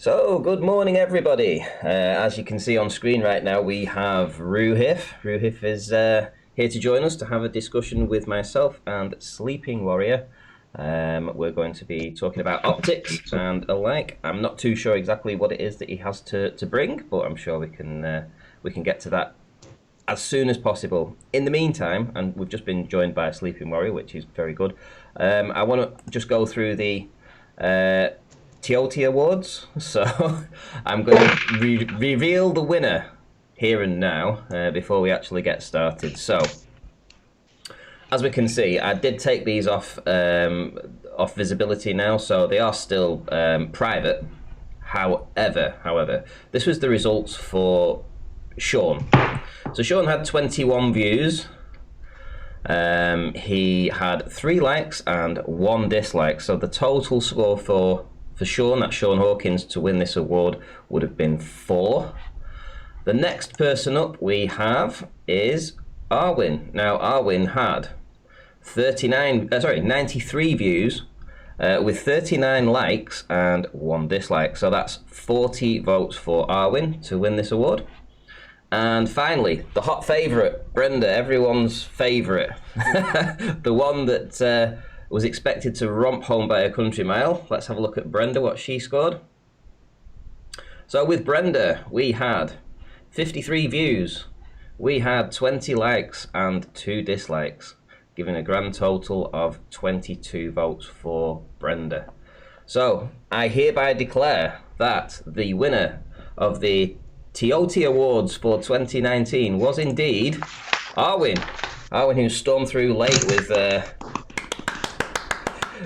So, good morning, everybody. As you can see on screen right now, we have Roohif. Roohif is here to join us to have a discussion with myself and Sleeping Warrior. We're going to be talking about optics and alike. I'm not too sure exactly what it is that he has to bring, but I'm sure we can get to that as soon as possible. In the meantime, and we've just been joined by Sleeping Warrior, which is very good. I want to just go through the TOT Awards, so I'm going to reveal the winner here and now before we actually get started. So, as we can see, I did take these off visibility now, so they are still private. However, this was the results for Sean. So Sean had 21 views. He had 3 likes and 1 dislike. So the total score for Sean, that's Sean Hawkins, to win this award would have been 4. The next person up we have is Arwin. Now Arwin had 93 views with 39 likes and 1 dislike. So that's 40 votes for Arwin to win this award. And finally, the hot favourite, Brenda, everyone's favourite. The one that was expected to romp home by a country mile. Let's have a look at Brenda, what she scored. So with Brenda, we had 53 views. We had 20 likes and 2 dislikes, giving a grand total of 22 votes for Brenda. So I hereby declare that the winner of the TOT Awards for 2019 was indeed Arwin. Arwin, who stormed through late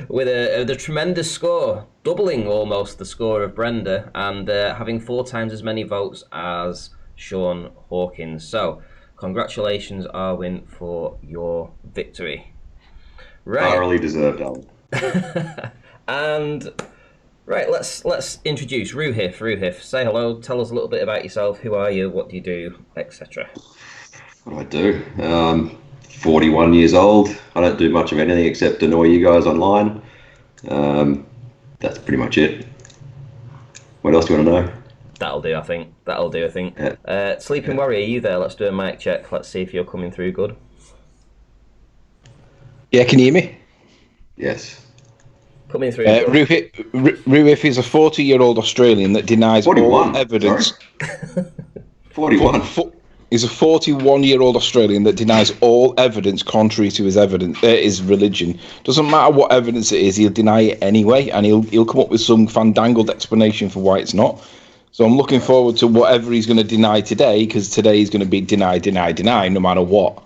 with a tremendous score, doubling almost the score of Brenda, and having 4 times as many votes as Sean Hawkins. So, congratulations, Arwin, for your victory. Right. Thoroughly deserved, Alan. And right, let's introduce Roohif. Roohif, say hello. Tell us a little bit about yourself. Who are you? What do you do? Etc. What do I do? 41 years old. I don't do much of anything except annoy you guys online. That's pretty much it. What else do you want to know? That'll do, I think. Yeah. Sleeping Warrior, are you there? Let's do a mic check. Let's see if you're coming through good. Yeah, can you hear me? Yes. Coming through. Roohif is a 40-year-old Australian that denies 41, all evidence. 41. He's a 41-year-old Australian that denies all evidence contrary to his religion. Doesn't matter what evidence it is, he'll deny it anyway, and he'll come up with some fandangled explanation for why it's not. So I'm looking forward to whatever he's going to deny today, because today is going to be deny, no matter what.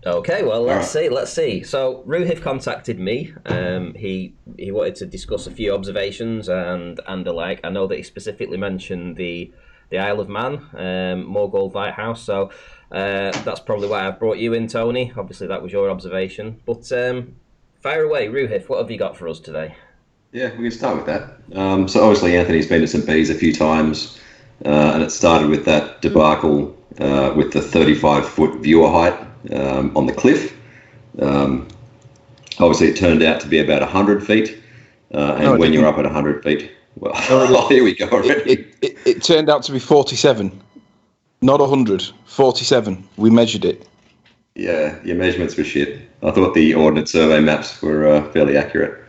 Okay, well, let's see. So Roohif contacted me. He wanted to discuss a few observations and the like. I know that he specifically mentioned the Isle of Man, Morgold Lighthouse. So that's probably why I brought you in, Tony. Obviously, that was your observation. But fire away, Roohif. What have you got for us today? Yeah, we can start with that. So obviously Anthony's been to St. Bees a few times, and it started with that debacle with the 35-foot viewer height on the cliff. Obviously, it turned out to be about 100 feet, and when you're up at 100 feet, well, oh, here we go already. It turned out to be 47, not 100, 47. We measured it. Yeah, your measurements were shit. I thought the Ordnance Survey maps were fairly accurate.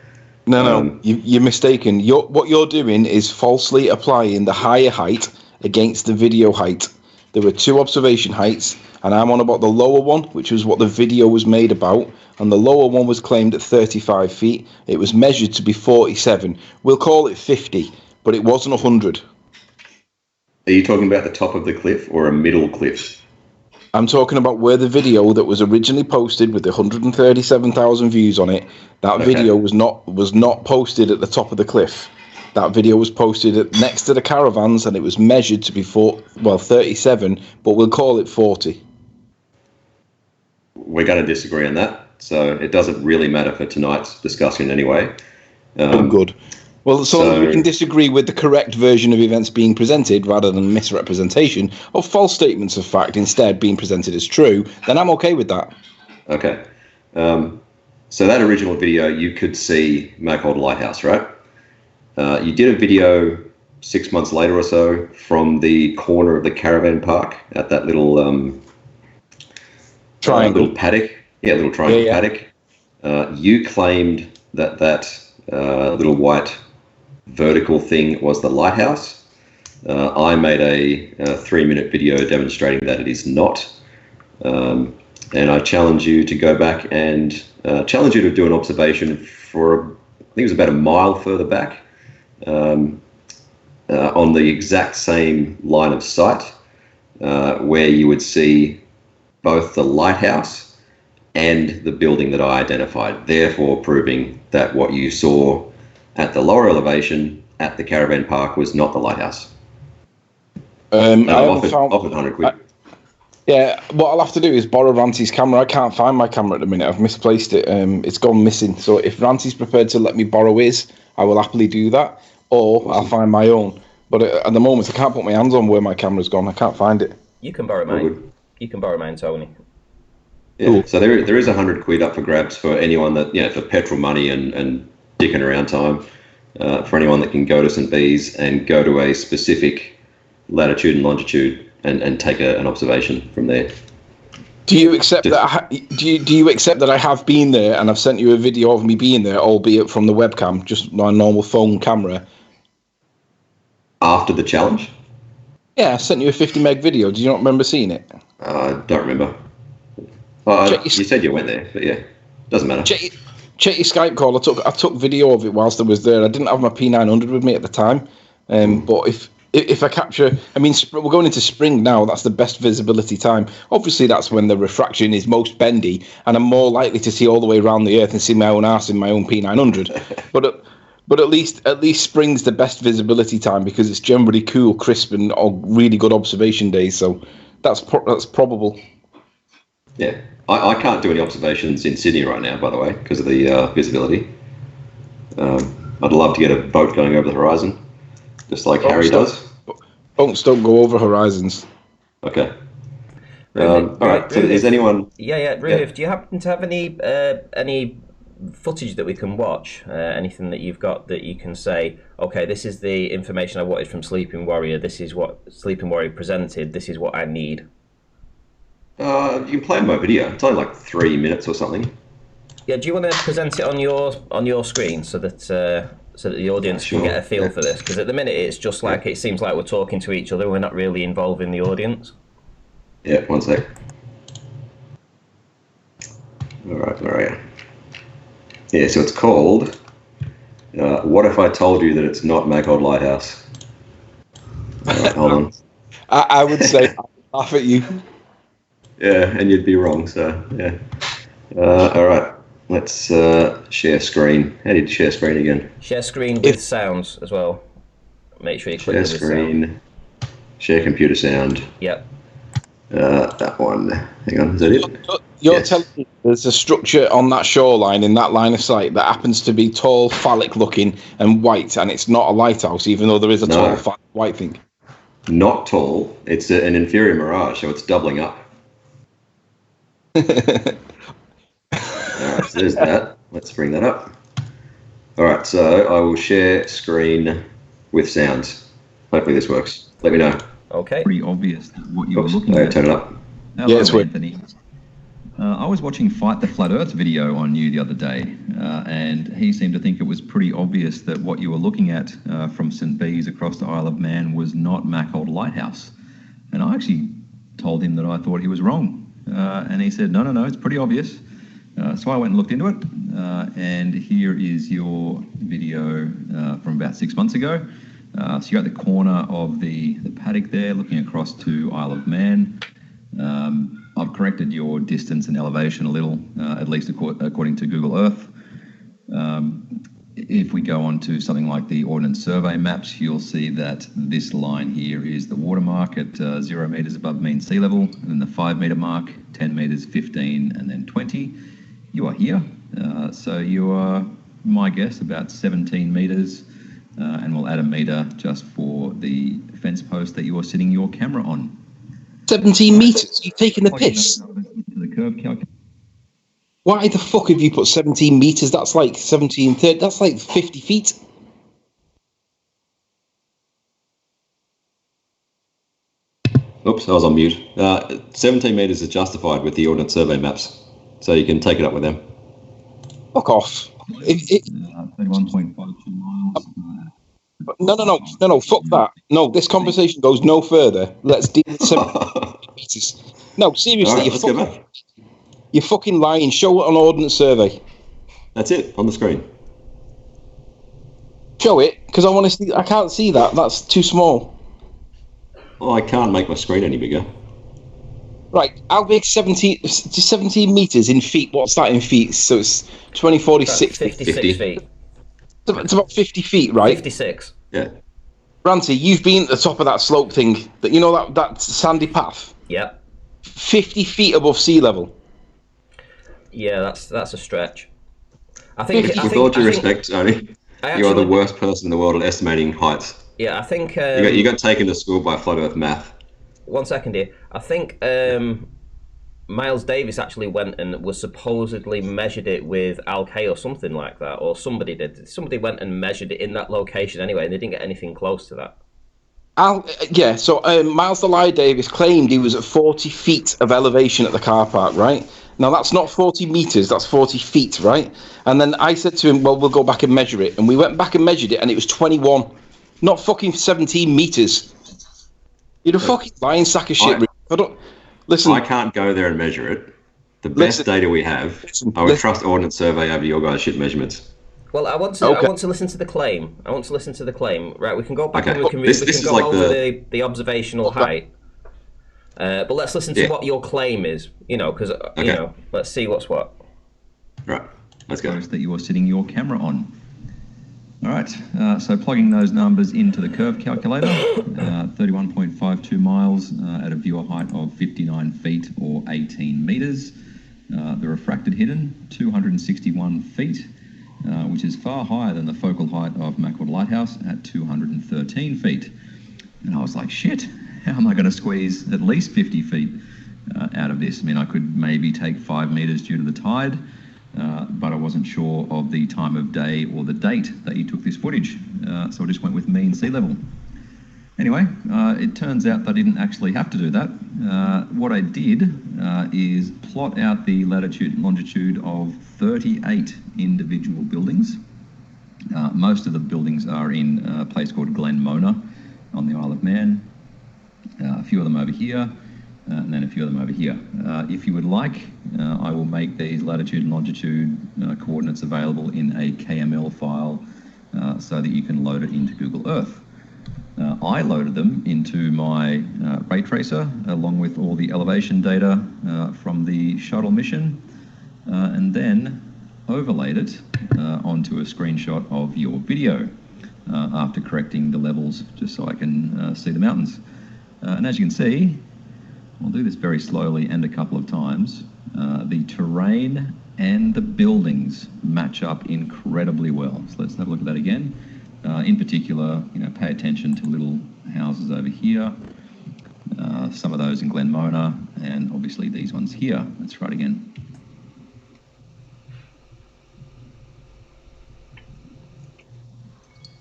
No, you're mistaken. What you're doing is falsely applying the higher height against the video height. There were 2 observation heights, and I'm on about the lower one, which was what the video was made about, and the lower one was claimed at 35 feet. It was measured to be 47. We'll call it 50, but it wasn't 100. Are you talking about the top of the cliff or a middle cliff? I'm talking about where the video that was originally posted with 137,000 views on it, that video was not posted at the top of the cliff. That video was posted next to the caravans, and it was measured to be 37, but we'll call it 40. We're going to disagree on that, so it doesn't really matter for tonight's discussion anyway. Good. Well, so we can disagree with the correct version of events being presented rather than misrepresentation of false statements of fact instead being presented as true, then I'm okay with that. Okay. So that original video, you could see Morgold Lighthouse, right? You did a video 6 months later or so from the corner of the caravan park at that little Triangle. little paddock. Yeah, little triangle paddock. You claimed that little white vertical thing was the lighthouse. I made a 3-minute video demonstrating that it is not. And I challenge you to go back and challenge you to do an observation for, I think it was about a mile further back, on the exact same line of sight, where you would see both the lighthouse and the building that I identified, therefore proving that what you saw at the lower elevation at the caravan park was not the lighthouse. I offered 100 quid. Yeah, what I'll have to do is borrow Ranty's camera. I can't find my camera at the minute. I've misplaced it. It's gone missing. So if Ranty's prepared to let me borrow his, I will happily do that, or Awesome. I'll find my own. But at the moment, I can't put my hands on where my camera's gone. I can't find it. You can borrow mine. You can borrow mine, Tony. Yeah, cool. So there is 100 quid up for grabs for anyone that, for petrol money and dicking around time, for anyone that can go to St. Bees and go to a specific latitude and longitude and take an observation from there. Do you accept that? Do you accept that I have been there and I've sent you a video of me being there, albeit from the webcam, just my normal phone camera? After the challenge? Yeah, I sent you a 50 meg video. Do you not remember seeing it? I don't remember. You said you went there, but yeah, doesn't matter. Check your Skype call. I took video of it whilst I was there. I didn't have my P900 with me at the time, but if I capture, I mean, we're going into spring now. That's the best visibility time. Obviously, that's when the refraction is most bendy, and I'm more likely to see all the way around the Earth and see my own arse in my own P900. But at least spring's the best visibility time because it's generally cool, crisp, and really good observation days. So that's probable. Yeah, I can't do any observations in Sydney right now, by the way, because of the visibility. I'd love to get a boat going over the horizon, just like Harry does. Boats don't go over horizons. Okay. All right. So is anyone? Yeah. Roohif, do you happen to have any footage that we can watch? Anything that you've got that you can say, okay, this is the information I wanted from Sleeping Warrior. This is what Sleeping Warrior presented. This is what I need. You can play my video. It's only like 3 minutes or something. Yeah. Do you want to present it on your screen so that the audience can get a feel for this? Because at the minute it's just like it seems like we're talking to each other. We're not really involving the audience. Yeah. 1 sec. All right. Where are you? Yeah. So it's called. What if I told you that it's not Maghold Lighthouse? All right, hold on. I would say laugh at you. Yeah, and you'd be wrong. So yeah. All right. Let's share screen. How do you share screen again? Share screen with sounds as well. Make sure you click share screen. Share computer sound. Yep. That one. Hang on. Is that it? You're telling me there's a structure on that shoreline in that line of sight that happens to be tall, phallic looking, and white, and it's not a lighthouse, even though there is a tall, phallic, white thing. Not tall. It's an inferior mirage, so it's doubling up. All right, so there's that. Let's bring that up. All right, so I will share screen with sounds. Hopefully this works. Let me know. Okay. Pretty obvious what you were looking at. Turn it up. Yeah, it's weird. Anthony. I was watching Fight the Flat Earth video on you the other day, and he seemed to think it was pretty obvious that what you were looking at from St. Bees across the Isle of Man was not Maghold Lighthouse. And I actually told him that I thought he was wrong. And he said, no, it's pretty obvious. So I went and looked into it, and here is your video from about 6 months ago. So you're at the corner of the paddock there, looking across to Isle of Man. I've corrected your distance and elevation a little, at least according to Google Earth. If we go on to something like the Ordnance Survey maps, you'll see that this line here is the watermark at 0 metres above mean sea level, and then the 5 metre mark, 10 metres, 15, and then 20. You are here. So you are, my guess, about 17 metres, and we'll add a metre just for the fence post that you are sitting your camera on. 17 metres? You've taken the piss? Why the fuck have you put 17 metres? That's like 17, 30, that's like 50 feet. Whoops, I was on mute. 17 metres is justified with the Ordnance Survey maps, so you can take it up with them. Fuck off. 31.52 miles. No, fuck that. No, this conversation goes no further. Let's deal with 17 meters. No, seriously, Alright, you're fucking lying. Show it on Ordnance Survey. That's it, on the screen. Show it, because I want to see. I can't see that. That's too small. Oh, I can't make my screen any bigger. Right, how big 17 meters in feet? What's that in feet? So it's 20, 40, 60. 56 feet. It's about 50 feet, right? 56. Yeah. Ranty, you've been at the top of that slope thing. That you know that sandy path. Yep. 50 feet above sea level. Yeah, that's a stretch. With all due respect, Tony, you are the worst person in the world at estimating heights. Yeah, I think you got taken to school by flat Earth math. 1 second here. I think Miles Davis actually went and was supposedly measured it with Alkay or something like that, or somebody did. Somebody went and measured it in that location anyway, and they didn't get anything close to that. So Miles Delisle Davis claimed he was at 40 feet of elevation at the car park, right? Now, that's not 40 meters, that's 40 feet, right? And then I said to him, well, we'll go back and measure it. And we went back and measured it, and it was 21, not fucking 17 meters. You're a fucking lying sack of shit. Listen. I can't go there and measure it. The best data we have, I would trust Ordnance Survey over your guys' shit measurements. Well, I want to listen to the claim. Right, we can go back and we can go over the observational height. But let's listen to what your claim is. You know, because you know, let's see what's what. Right, let's go. That you are sitting your camera on. All right, so plugging those numbers into the curve calculator, 31.52 miles at a viewer height of 59 feet or 18 meters. The refracted hidden, 261 feet, which is far higher than the focal height of Mackworth Lighthouse at 213 feet. And I was like, shit, how am I going to squeeze at least 50 feet out of this? I mean, I could maybe take 5 meters due to the tide, but I wasn't sure of the time of day or the date that you took this footage. So I just went with mean sea level. Anyway, it turns out that I didn't actually have to do that. What I did is plot out the latitude and longitude of 38 individual buildings. Most of the buildings are in a place called Glen Mona on the Isle of Man. A few of them over here, and then a few of them over here. If you would like, I will make these latitude and longitude coordinates available in a KML file so that you can load it into Google Earth. I loaded them into my ray tracer along with all the elevation data from the shuttle mission, and then overlaid it onto a screenshot of your video after correcting the levels just so I can see the mountains. And as you can see, I'll do this very slowly and a couple of times. The terrain and the buildings match up incredibly well. So let's have a look at that again. In particular, you know, pay attention to little houses over here. Some of those in Glen Mona, and obviously these ones here. Let's try it again.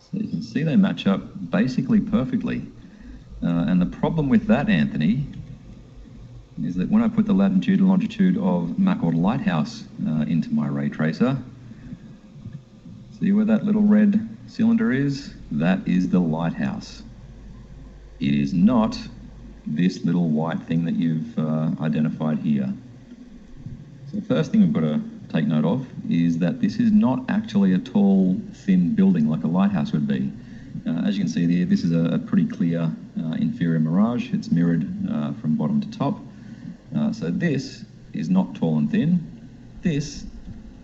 So you can see they match up basically perfectly. And the problem with that, Anthony, is that when I put the latitude and longitude of Mackworth Lighthouse into my ray tracer, see where that little red cylinder is? That is the lighthouse. It is not this little white thing that you've identified here. So the first thing we've got to take note of is that this is not actually a tall, thin building like a lighthouse would be. As you can see there, this is a pretty clear inferior mirage. It's mirrored from bottom to top. So this is not tall and thin. This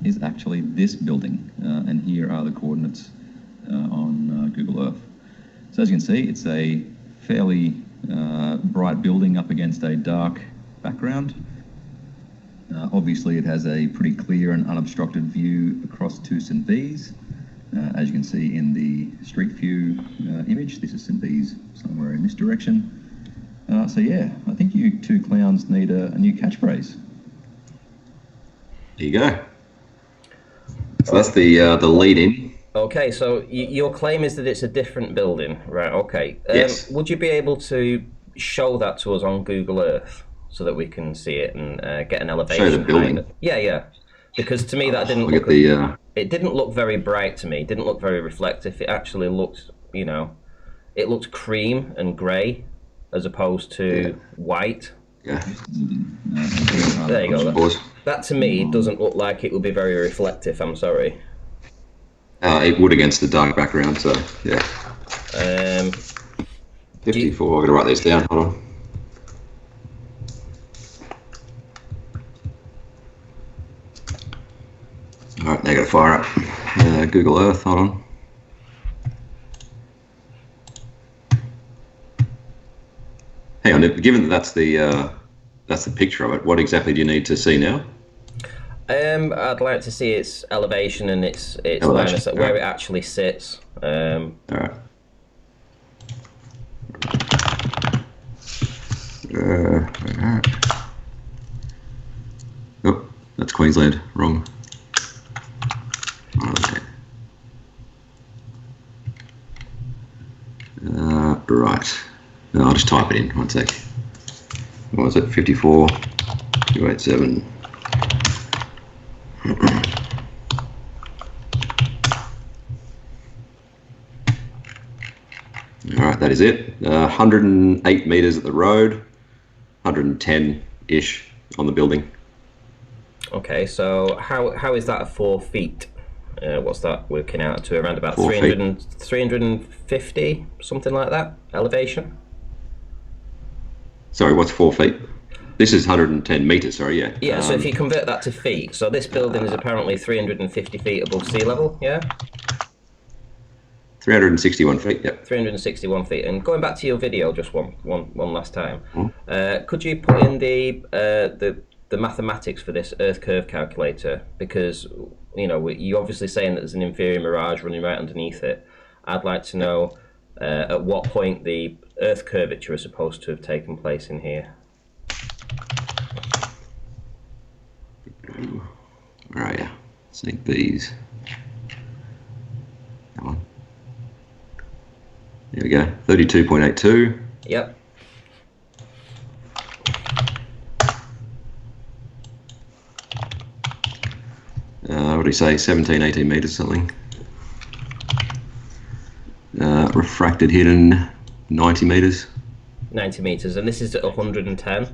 is actually this building. And here are the coordinates on Google Earth. So as you can see, it's a fairly bright building up against a dark background. Obviously, it has a pretty clear and unobstructed view across to St. Bees. As you can see in the street view image, this is St. Bees somewhere in this direction. So yeah, I think you two clowns need a new catchphrase. There you go. So that's the lead in. Okay, so your claim is that it's a different building, right? Okay. Yes. Would you be able to show that to us on Google Earth so that we can see it and get an elevation? Show the building. height? Yeah. Because to me that didn't Look look. at the. It didn't look very bright to me. It didn't look very reflective. It actually looked, it looked cream and grey as opposed to white. Yeah. There you go. Pause. That to me doesn't look like it would be very reflective. I'm sorry. It would against the dark background. So yeah. 54. I'm gonna write this down. Hold on. All right, now I got to fire up Google Earth. Hold on. Hang on. Given that that's the picture of it, what exactly do you need to see now? I'd like to see its elevation and its Elevation, line, where it actually sits. All right. Oh, that's Queensland. Wrong. Okay. Right. No, I'll just type it in. 1 sec. What was it? 54, 287. All right, that is it. 108 meters at the road, 110-ish on the building. Okay, so how is that at 4 feet? What's that working out to? Around about 350, something like that, elevation? Sorry, what's 4 feet? This is 110 meters, sorry, yeah. Yeah, so if you convert that to feet, so this building is apparently 350 feet above sea level, yeah? 361 feet, yep. 361 feet. And going back to your video just one last time, could you put in the mathematics for this Earth curve calculator? Because, you're obviously saying that there's an inferior mirage running right underneath it. I'd like to know at what point the Earth curvature is supposed to have taken place in here. Where are you? Sync these. Come on. There we go. 32.82. Yep. What do we say? 17, 18 meters, something. Refracted hidden 90 meters. 90 meters, and this is at 110.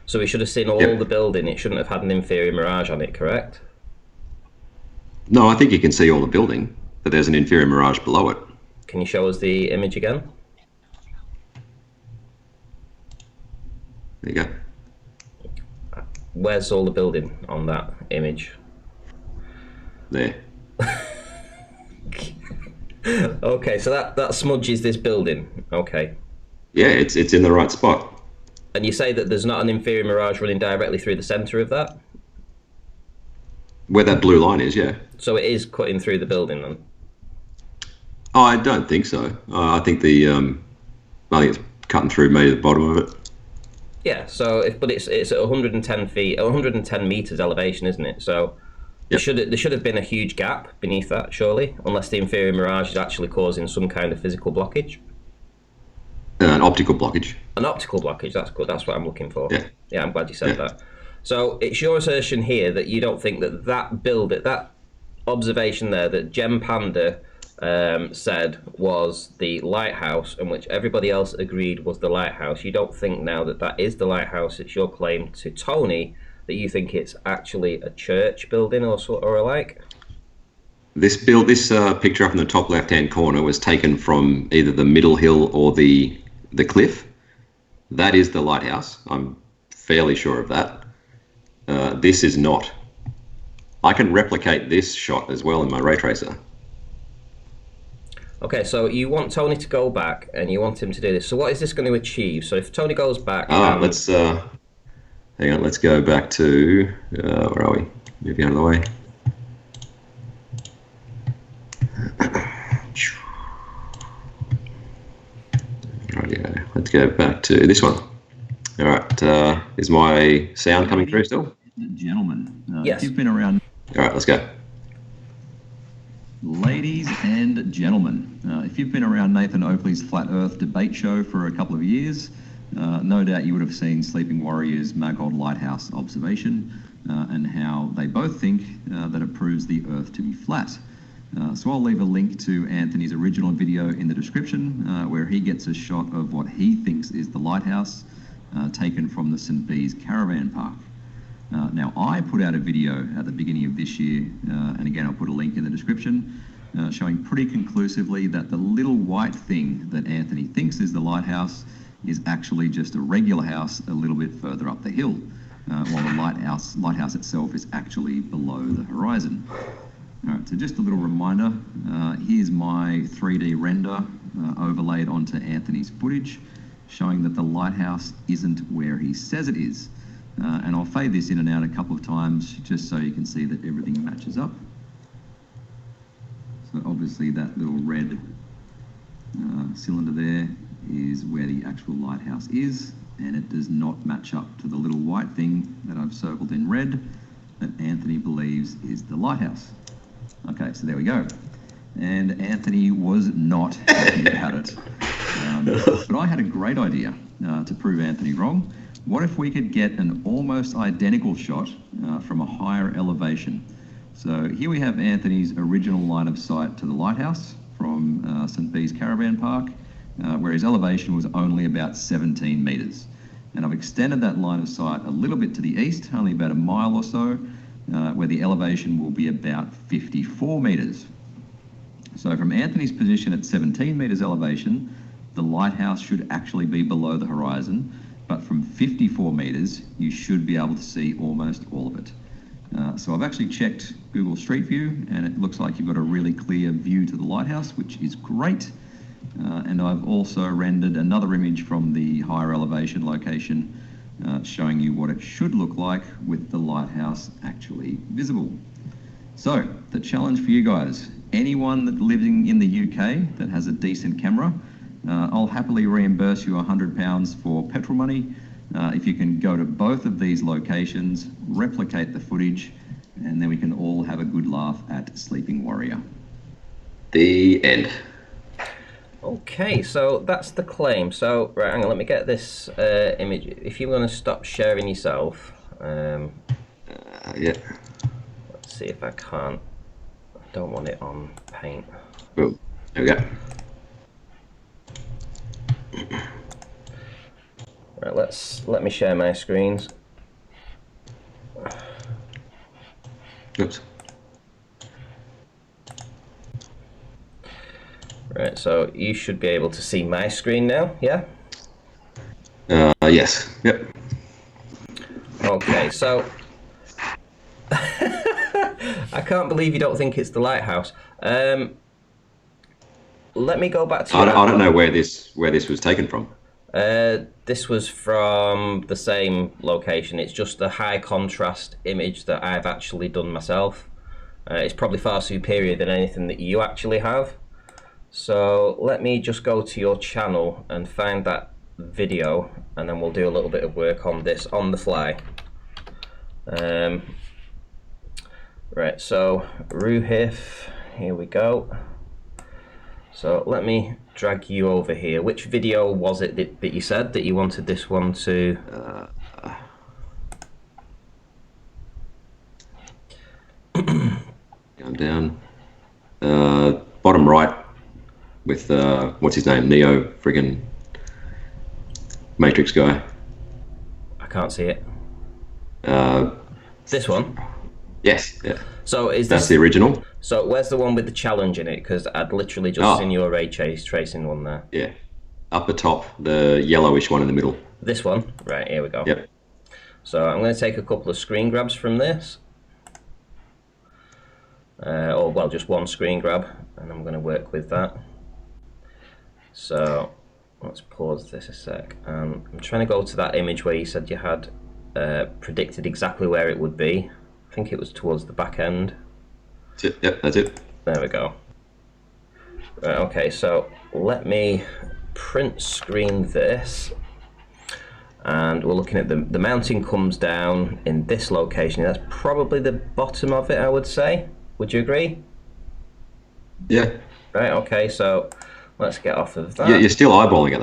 So we should have seen all the building. It shouldn't have had an inferior mirage on it, correct? No, I think you can see all the building, but there's an inferior mirage below it. Can you show us the image again? There you go. Where's all the building on that image? There. Okay, so that smudges this building. Okay. Yeah, it's in the right spot. And you say that there's not an inferior mirage running directly through the centre of that? Where that blue line is, yeah. So it is cutting through the building then? Oh, I don't think so. I think it's cutting through maybe the bottom of it. Yeah, so but it's at 110 feet, 110 meters elevation, isn't it? So there should have been a huge gap beneath that, surely, unless the inferior mirage is actually causing some kind of physical blockage. An optical blockage. An optical blockage, that's good. That's what I'm looking for. Yeah, I'm glad you said that. So it's your assertion here that you don't think that observation there that Gem Panda said was the lighthouse, and which everybody else agreed was the lighthouse. You don't think now that is the lighthouse. It's your claim to Tony that you think it's actually a church building or alike. This picture up in the top left-hand corner was taken from either the middle hill or the cliff. That is the lighthouse. I'm fairly sure of that. This is not. I can replicate this shot as well in my ray tracer. Okay, so you want Tony to go back and you want him to do this. So what is this going to achieve? So if Tony goes back... let's... hang on, let's go back to... where are we? Moving out of the way. Rightio. Let's go back to this one. All right, is my sound coming through still? Gentlemen, yes. If you've been around... All right, let's go. Ladies and gentlemen, if you've been around Nathan Oakley's Flat Earth debate show for a couple of years, No doubt you would have seen Sleeping Warrior's Magog Lighthouse observation and how they both think that it proves the Earth to be flat. So I'll leave a link to Anthony's original video in the description where he gets a shot of what he thinks is the lighthouse taken from the St. Bees caravan park. Now, I put out a video at the beginning of this year, and again, I'll put a link in the description, showing pretty conclusively that the little white thing that Anthony thinks is the lighthouse is actually just a regular house a little bit further up the hill, while the lighthouse itself is actually below the horizon. All right, so just a little reminder, here's my 3D render overlaid onto Anthony's footage, showing that the lighthouse isn't where he says it is. And I'll fade this in and out a couple of times just so you can see that everything matches up. So obviously that little red cylinder there is where the actual lighthouse is, and it does not match up to the little white thing that I've circled in red that Anthony believes is the lighthouse. Okay, so there we go. And Anthony was not happy about it. But I had a great idea to prove Anthony wrong. What if we could get an almost identical shot from a higher elevation? So here we have Anthony's original line of sight to the lighthouse from St. Bees Caravan Park, where his elevation was only about 17 metres. And I've extended that line of sight a little bit to the east, only about a mile or so, where the elevation will be about 54 metres. So from Anthony's position at 17 metres elevation, the lighthouse should actually be below the horizon, but from 54 metres, you should be able to see almost all of it. So I've actually checked Google Street View, and it looks like you've got a really clear view to the lighthouse, which is great. And I've also rendered another image from the higher elevation location, showing you what it should look like with the lighthouse actually visible. So the challenge for you guys, anyone that living in the UK that has a decent camera, I'll happily reimburse you £100 for petrol money if you can go to both of these locations, replicate the footage, and then we can all have a good laugh at Sleeping Warrior. The end. Okay, so that's the claim. So, right, hang on, let me get this image. If you want to stop sharing yourself, Yeah. let's see if I can't. I don't want it on paint. Boom. There we go. Right, let me share my screens. Oops. Right, so you should be able to see my screen now, yeah? Yes. Yep. Okay, so I can't believe you don't think it's the lighthouse. Let me go back to. I don't know where this was taken from. This was from the same location. It's just a high contrast image that I've actually done myself. It's probably far superior than anything that you actually have. So let me just go to your channel and find that video, and then we'll do a little bit of work on this on the fly. Right, so Roohif, here we go. So let me drag you over here. Which video was it that you said that you wanted this one to? Going down. Bottom right with, what's his name? Neo, friggin' Matrix guy. I can't see it. This one? Yes, yeah. So is That's this the original? So where's the one with the challenge in it? Because I'd literally just seen your ray tracing one there. Yeah. Up the top, the yellowish one in the middle. This one? Right, here we go. Yep. So I'm going to take a couple of screen grabs from this. Or, well, just one screen grab, and I'm going to work with that. So let's pause this a sec. I'm trying to go to that image where you said you had predicted exactly where it would be. I think it was towards the back end. That's it. Yep, that's it. There we go. Right, okay, so let me print screen this, and we're looking at the mountain comes down in this location. That's probably the bottom of it, I would say. Would you agree? Yeah. Right, okay, so let's get off of that. You're still eyeballing it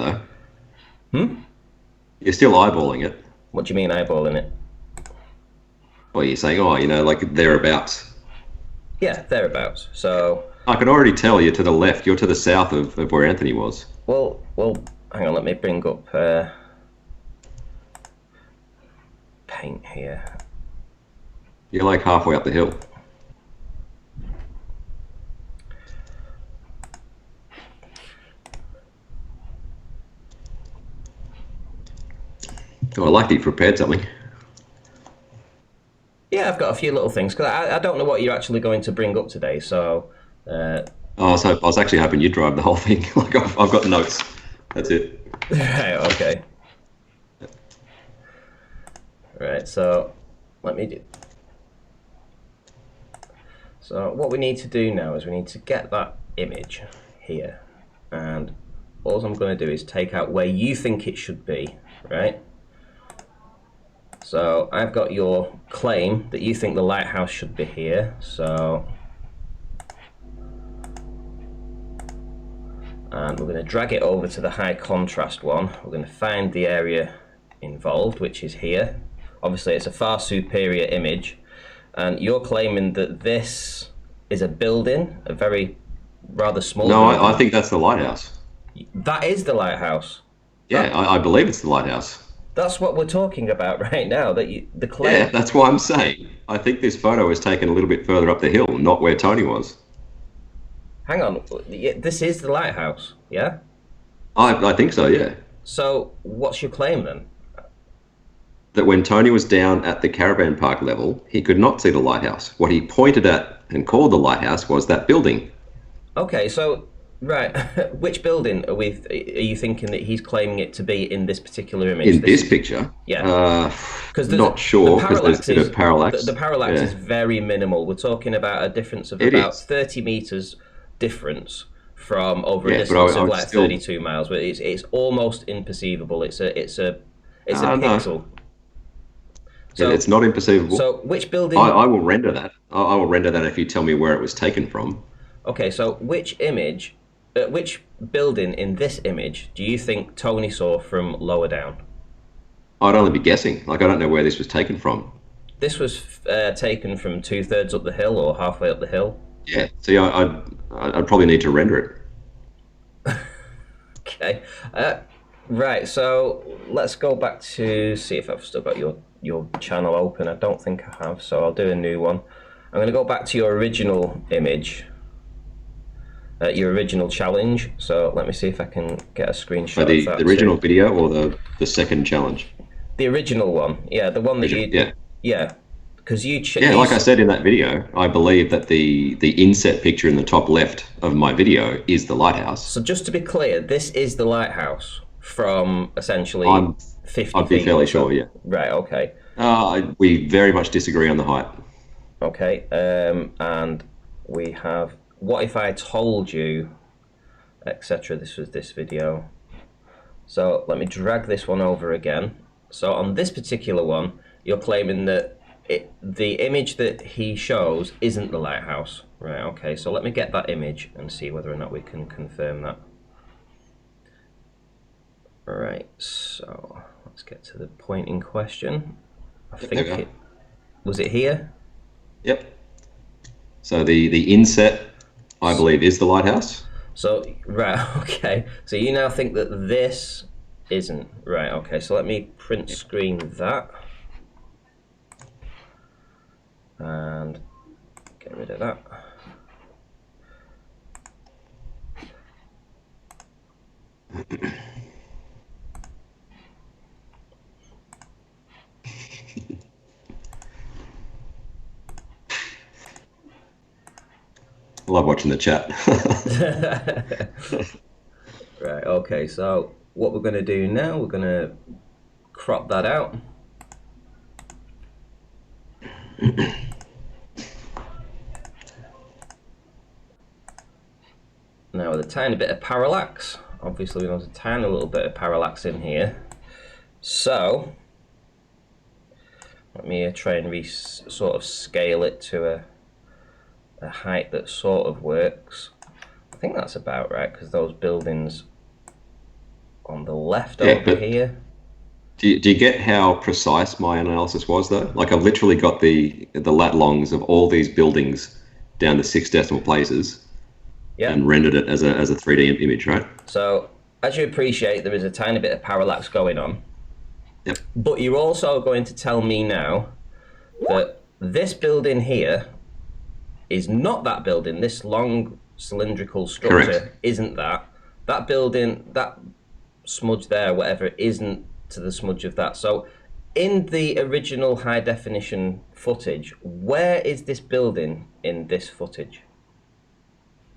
though. You're still eyeballing it. What do you mean eyeballing it? Well, you're saying, oh, like thereabouts. Yeah, thereabouts. So, I can already tell you're to the left. You're to the south of where Anthony was. well, hang on. Let me bring up paint here. You're like halfway up the hill. Oh, I like that you prepared something. Yeah, I've got a few little things because I don't know what you're actually going to bring up today. So, I was actually hoping you'd drive the whole thing. Like I've got notes. That's it. right, okay. Right, so let me do. So what we need to do now is we need to get that image here, and all I'm going to do is take out where you think it should be, right? So I've got your claim that you think the lighthouse should be here, so and we're going to drag it over to the high contrast one. We're going to find the area involved, which is here. Obviously it's a far superior image, and you're claiming that this is a building, a very rather small building. I think that's the lighthouse. That is the lighthouse. Yeah, I believe it's the lighthouse. That's what we're talking about right now. The claim. Yeah, that's why I'm saying. I think this photo was taken a little bit further up the hill, not where Tony was. Hang on, this is the lighthouse, yeah? I think so, yeah. So what's your claim then? That when Tony was down at the caravan park level, he could not see the lighthouse. What he pointed at and called the lighthouse was that building. Okay, so right, which building are you thinking that he's claiming it to be in this particular image? In this picture? Yeah. Not sure, because there's a bit of parallax. The parallax is very minimal. We're talking about a difference of about 30 meters difference from over a distance of like 32 miles, but it's almost imperceivable. It's a pixel. No. So it's not imperceivable. So which building? I will render that. I will render that if you tell me where it was taken from. Okay, so which building in this image do you think Tony saw from lower down? I'd only be guessing. Like, I don't know where this was taken from. This was taken from 2/3 up the hill or halfway up the hill. Yeah. See, I'd probably need to render it. Okay. Right. So let's go back to see if I've still got your channel open. I don't think I have, so I'll do a new one. I'm going to go back to your original image, your original challenge. So let me see if I can get a screenshot of that. The original video or the second challenge? The original one, yeah, the one that yeah, because like I said in that video, I believe that the inset picture in the top left of my video is the lighthouse. So just to be clear, this is the lighthouse from essentially 50 feet. I'd be fairly sure, yeah. Right, okay. We very much disagree on the height. Okay, and we have, what if I told you, etc. This was this video. So let me drag this one over again. So on this particular one, you're claiming that the image that he shows isn't the lighthouse. Right, okay, so let me get that image and see whether or not we can confirm that. Right, so let's get to the point in question. I think was it here? Yep. So the inset, I believe, is the lighthouse. So, right, okay. So you now think that this isn't. Right, okay, so let me print screen that. And get rid of that. I love watching the chat. Right, okay, so what we're going to do now, we're going to crop that out. Now with a tiny bit of parallax, obviously we want a tiny little bit of parallax in here. So let me try and sort of scale it to a height that sort of works. I think that's about right, because those buildings on the left over here. Do you get how precise my analysis was though? Like I've literally got the lat longs of all these buildings down to 6 decimal places Yeah. and rendered it as a 3D image, right? So as you appreciate, there is a tiny bit of parallax going on. Yep. But you're also going to tell me now that this building here is not that building. This long cylindrical structure Correct. isn't that. That building, that smudge there, whatever, isn't to the smudge of that. So in the original high definition footage, where is this building in this footage?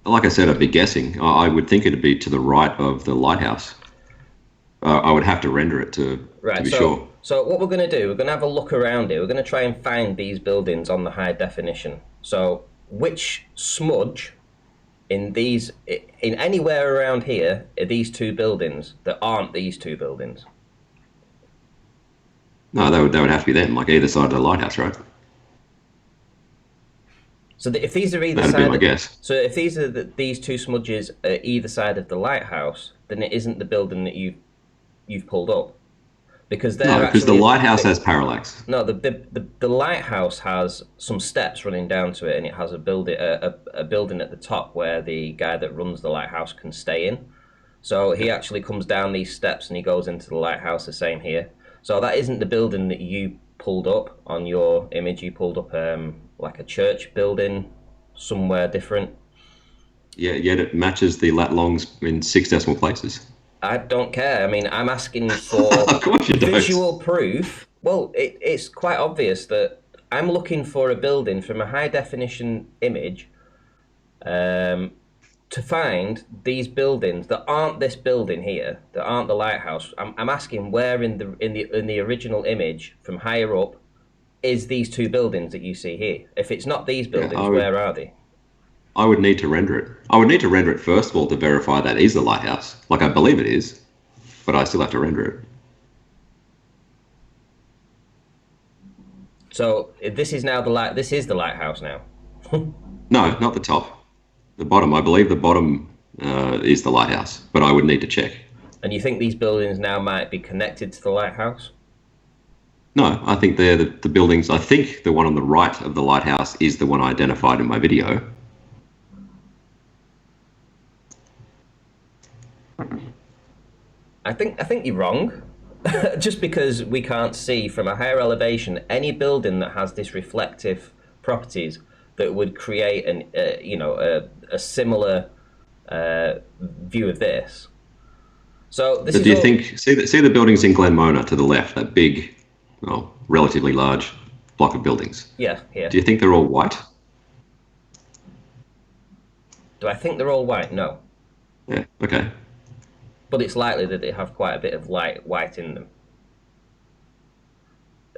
Like I said, I'd be guessing. I would think it'd be to the right of the lighthouse. I would have to render it to be sure. So what we're going to do, we're going to have a look around here. We're going to try and find these buildings on the high definition. So which smudge in anywhere around here are these two buildings that aren't these two buildings? No, that would have to be them, like either side of the lighthouse, right? So if these are either That'd side, be my guess. So if these are these two smudges are either side of the lighthouse, then it isn't the building that you've pulled up, because No, because the lighthouse has parallax. No, the lighthouse has some steps running down to it, and it has a building at the top where the guy that runs the lighthouse can stay in. So he actually comes down these steps and he goes into the lighthouse. The same here. So that isn't the building that you pulled up on your image. You pulled up like a church building somewhere different. Yeah, yet it matches the lat longs in 6 decimal places. I don't care. I mean, I'm asking for Of course you don't. visual proof. Well, it's quite obvious that I'm looking for a building from a high definition image to find these buildings that aren't this building here, that aren't the lighthouse. I'm asking where in the original image from higher up is these two buildings that you see here. If it's not these buildings, where are they? I would need to render it. I would need to render it first of all to verify that is the lighthouse. Like I believe it is, but I still have to render it. So this is now this is the lighthouse now. No, not the top. The bottom. I believe the bottom is the lighthouse, but I would need to check. And you think these buildings now might be connected to the lighthouse? No, I think they're the buildings. I think the one on the right of the lighthouse is the one I identified in my video. I think you're wrong. Just because we can't see from a higher elevation any building that has this reflective properties that would create a similar view of this. So this But is do you think see the buildings in Glenmona to the left, that big, well, relatively large block of buildings? Yeah. Do you think they're all white? Do I think they're all white? No. Yeah. Okay. But it's likely that they have quite a bit of white in them.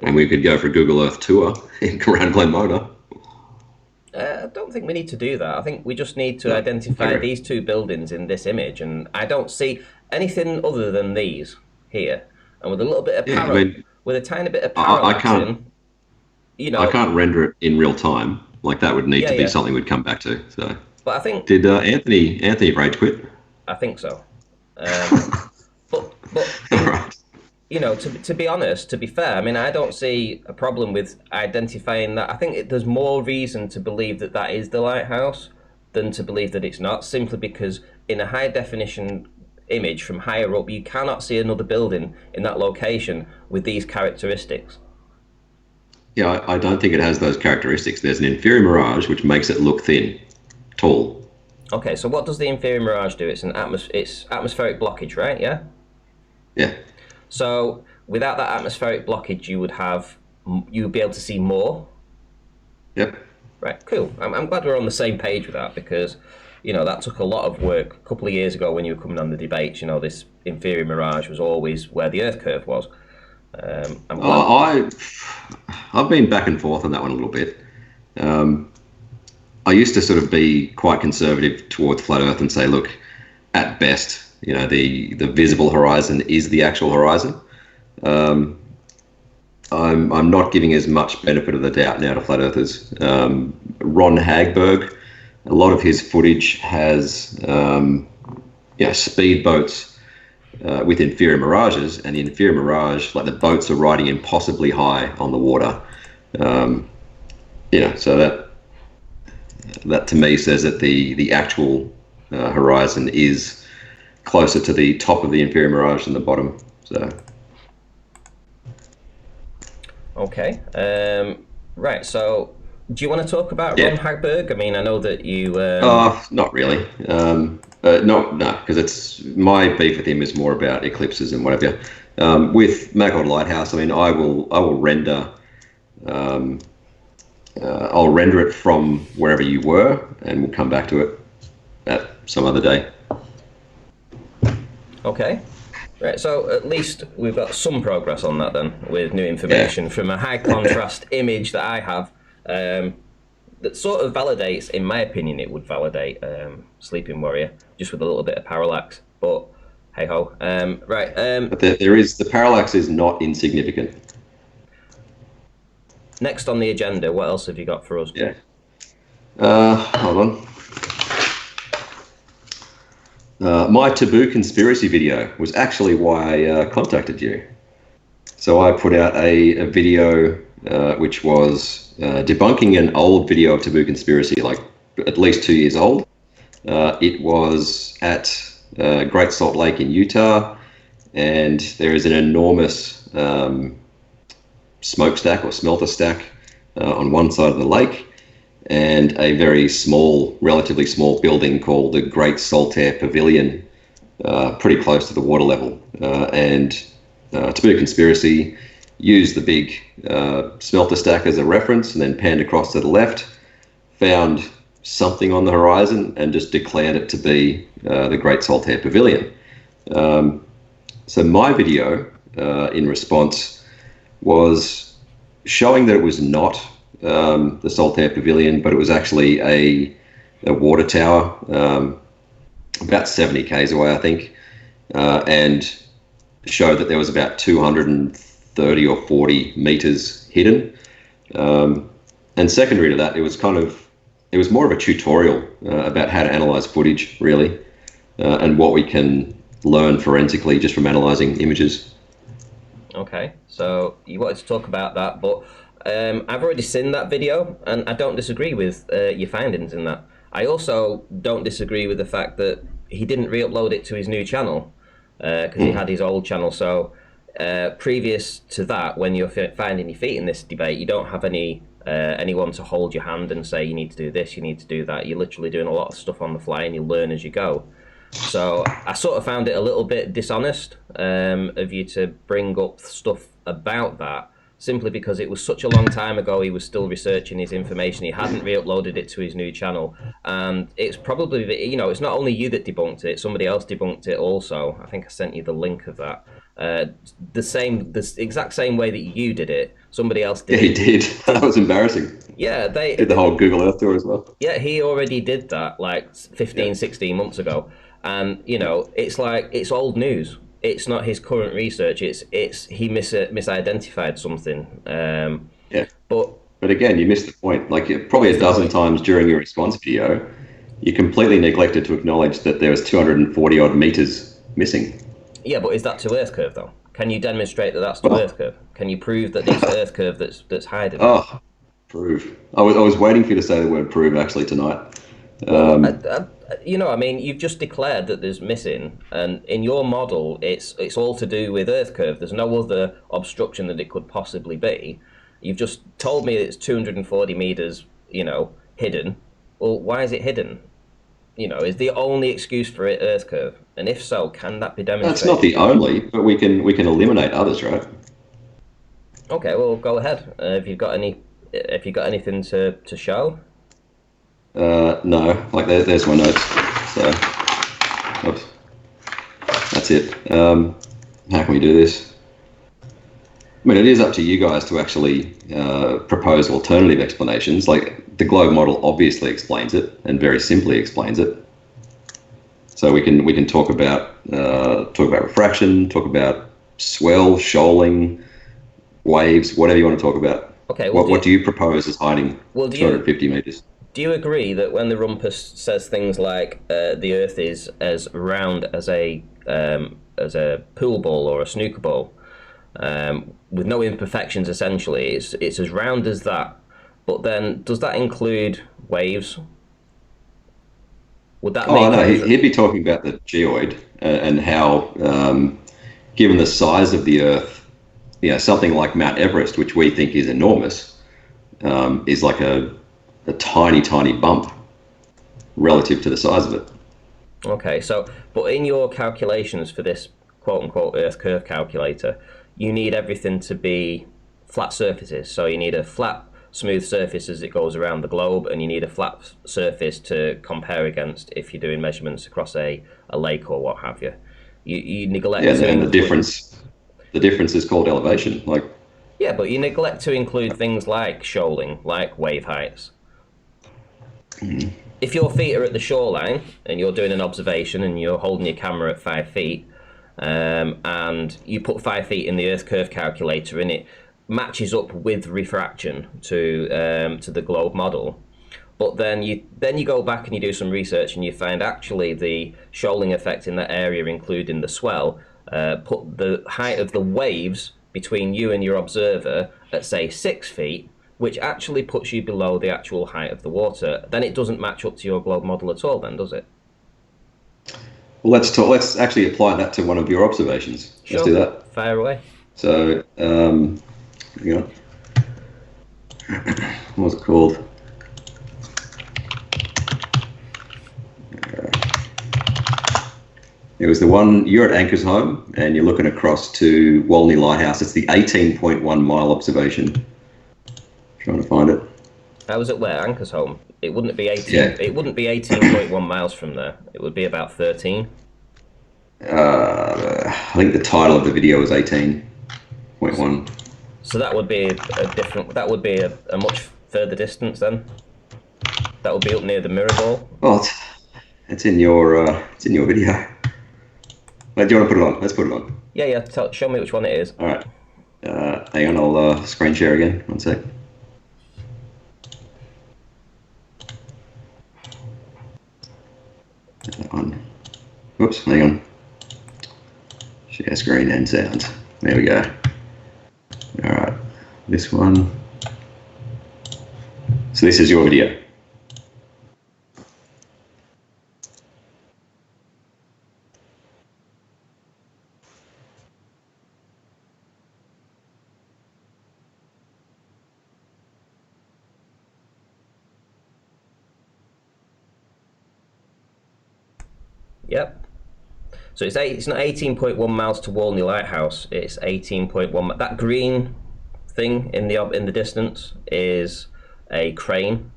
And we could go for a Google Earth tour around Glenmona. I don't think we need to do that. I think we just need to identify these two buildings in this image, and I don't see anything other than these here. And with a little bit of with a tiny bit of parallax I can't render it in real time. Like that would need to be something we'd come back to. So. But I think did Anthony rage quit? I think so. But Right. You know, to be honest, to be fair, I mean, I don't see a problem with identifying that. I think there's more reason to believe that that is the lighthouse than to believe that it's not, simply because in a high definition image from higher up, you cannot see another building in that location with these characteristics. Yeah, I don't think it has those characteristics. There's an inferior mirage which makes it look thin, tall. Okay, so what does the inferior mirage do? It's it's atmospheric blockage, right? Yeah. Yeah. So without that atmospheric blockage, you would be able to see more. Yep. Right. Cool. I'm glad we're on the same page with that, because, you know, that took a lot of work. A couple of years ago when you were coming on the debates, you know, this inferior mirage was always where the Earth curve was. I've been back and forth on that one a little bit. I used to sort of be quite conservative towards flat Earth and say, look, at best, you know, the visible horizon is the actual horizon. I'm not giving as much benefit of the doubt now to flat earthers. Ron Hagberg, a lot of his footage has speedboats with inferior mirages, and the inferior mirage, like the boats are riding impossibly high on the water. So that to me says that the actual horizon is closer to the top of the inferior mirage than the bottom. So. Okay. Right. So, do you want to talk about Ron Hagberg? I mean, I know that you. Not really. No, because it's my beef with him is more about eclipses and whatever. With Magog Lighthouse, I mean, I will render. I'll render it from wherever you were, and we'll come back to it at some other day. Okay. Right, so at least we've got some progress on that then, with new information from a high contrast image that I have that sort of validates, in my opinion, it would validate Sleeping Warrior, just with a little bit of parallax. But hey ho. Right. But the parallax is not insignificant. Next on the agenda, what else have you got for us? Yeah. Hold on. My taboo conspiracy video was actually why I contacted you. So I put out a video which was debunking an old video of taboo conspiracy, like at least 2 years old. It was at Great Salt Lake in Utah, and there is an enormous smokestack or smelter stack on one side of the lake, and a very small, relatively small building called the Great Saltair Pavilion, pretty close to the water level. And Taboo Conspiracy used the big smelter stack as a reference, and then panned across to the left, found something on the horizon, and just declared it to be the Great Saltair Pavilion. So my video, in response, was showing that it was not the Saltair Pavilion, but it was actually a water tower about 70 k's away, I think, and showed that there was about 230 or 40 meters hidden. And secondary to that, it was more of a tutorial about how to analyze footage, really, and what we can learn forensically just from analyzing images. Okay, so you wanted to talk about that, but I've already seen that video, and I don't disagree with your findings in that. I also don't disagree with the fact that he didn't re-upload it to his new channel, because he had his old channel. So previous to that, when you're finding your feet in this debate, you don't have anyone to hold your hand and say you need to do this, you need to do that. You're literally doing a lot of stuff on the fly, and you learn as you go. So I sort of found it a little bit dishonest of you to bring up stuff about that, simply because it was such a long time ago. He was still researching his information. He hadn't re-uploaded it to his new channel, and it's probably it's not only you that debunked it. Somebody else debunked it also. I think I sent you the link of that. The exact same way that you did it. Somebody else did. Yeah, he did. That was embarrassing. Yeah, they did the whole Google Earth tour as well. Yeah, he already did that like 15, 16 months ago. And it's like, it's old news. It's not his current research. It's he misidentified something. But again, you missed the point. Like probably a dozen times during your response video, you completely neglected to acknowledge that there was 240 odd meters missing. Yeah, but is that to Earth curve though? Can you demonstrate that that's to Earth curve? Can you prove that it's Earth curve that's hiding? Oh, prove. I was waiting for you to say the word prove actually tonight. I mean, you've just declared that there's missing, and in your model, it's all to do with Earth curve. There's no other obstruction that it could possibly be. You've just told me it's 240 meters, hidden. Well, why is it hidden? Is the only excuse for it Earth curve? And if so, can that be demonstrated? That's not the only, but we can eliminate others, right? Okay, well, go ahead. If you've got anything to show. No, like there's my notes. So that's it. How can we do this? I mean, it is up to you guys to actually propose alternative explanations. Like the globe model obviously explains it and very simply explains it. So we can talk about refraction, talk about swell, shoaling, waves, whatever you want to talk about. Okay. What do you propose as hiding 250 meters? Do you agree that when the rumpus says things like the Earth is as round as a a pool ball or a snooker ball, with no imperfections. Essentially, it's as round as that. But then, does that include waves? Would that Oh, make no, it? he'd be talking about the geoid and how, given the size of the Earth, something like Mount Everest, which we think is enormous, is like a tiny, tiny bump relative to the size of it. Okay, so, but in your calculations for this quote-unquote Earth curve calculator, you need everything to be flat surfaces. So you need a flat, smooth surface as it goes around the globe, and you need a flat surface to compare against if you're doing measurements across a lake or what have you. You neglect Yeah, to and include... the difference is called elevation. Like, Yeah, but you neglect to include things like shoaling, like wave heights. If your feet are at the shoreline and you're doing an observation and you're holding your camera at 5 feet, and you put 5 feet in the Earth curve calculator and it matches up with refraction to the globe model, but then you go back and you do some research and you find actually the shoaling effect in that area, including the swell, put the height of the waves between you and your observer at say 6 feet, which actually puts you below the actual height of the water. Then it doesn't match up to your globe model at all, then, does it? well, let's actually apply that to one of your observations. Sure. Let's do that. Fire away. So, hang on. What was it called? It was the one, you're at Anchor's home and you're looking across to Walney Lighthouse. It's the 18.1 mile observation. Trying to find it. I was at where? Anchor's home. It wouldn't be 18. Yeah. It wouldn't be 18.1 miles from there. It would be about 13. I think the title of the video is 18.1. So that would be a different. That would be a much further distance then. That would be up near the mirror ball. Well, it's in your video. Wait, do you want to put it on? Let's put it on. Yeah. Show me which one it is. All right. Hang on, I'll screen share again. One sec. That one. Whoops, hang on. Share screen and sound. There we go. All right, this one. So this is your video. Yep. So it's not 18.1 miles to Walney Lighthouse. It's 18.1. That green thing in the distance is a crane.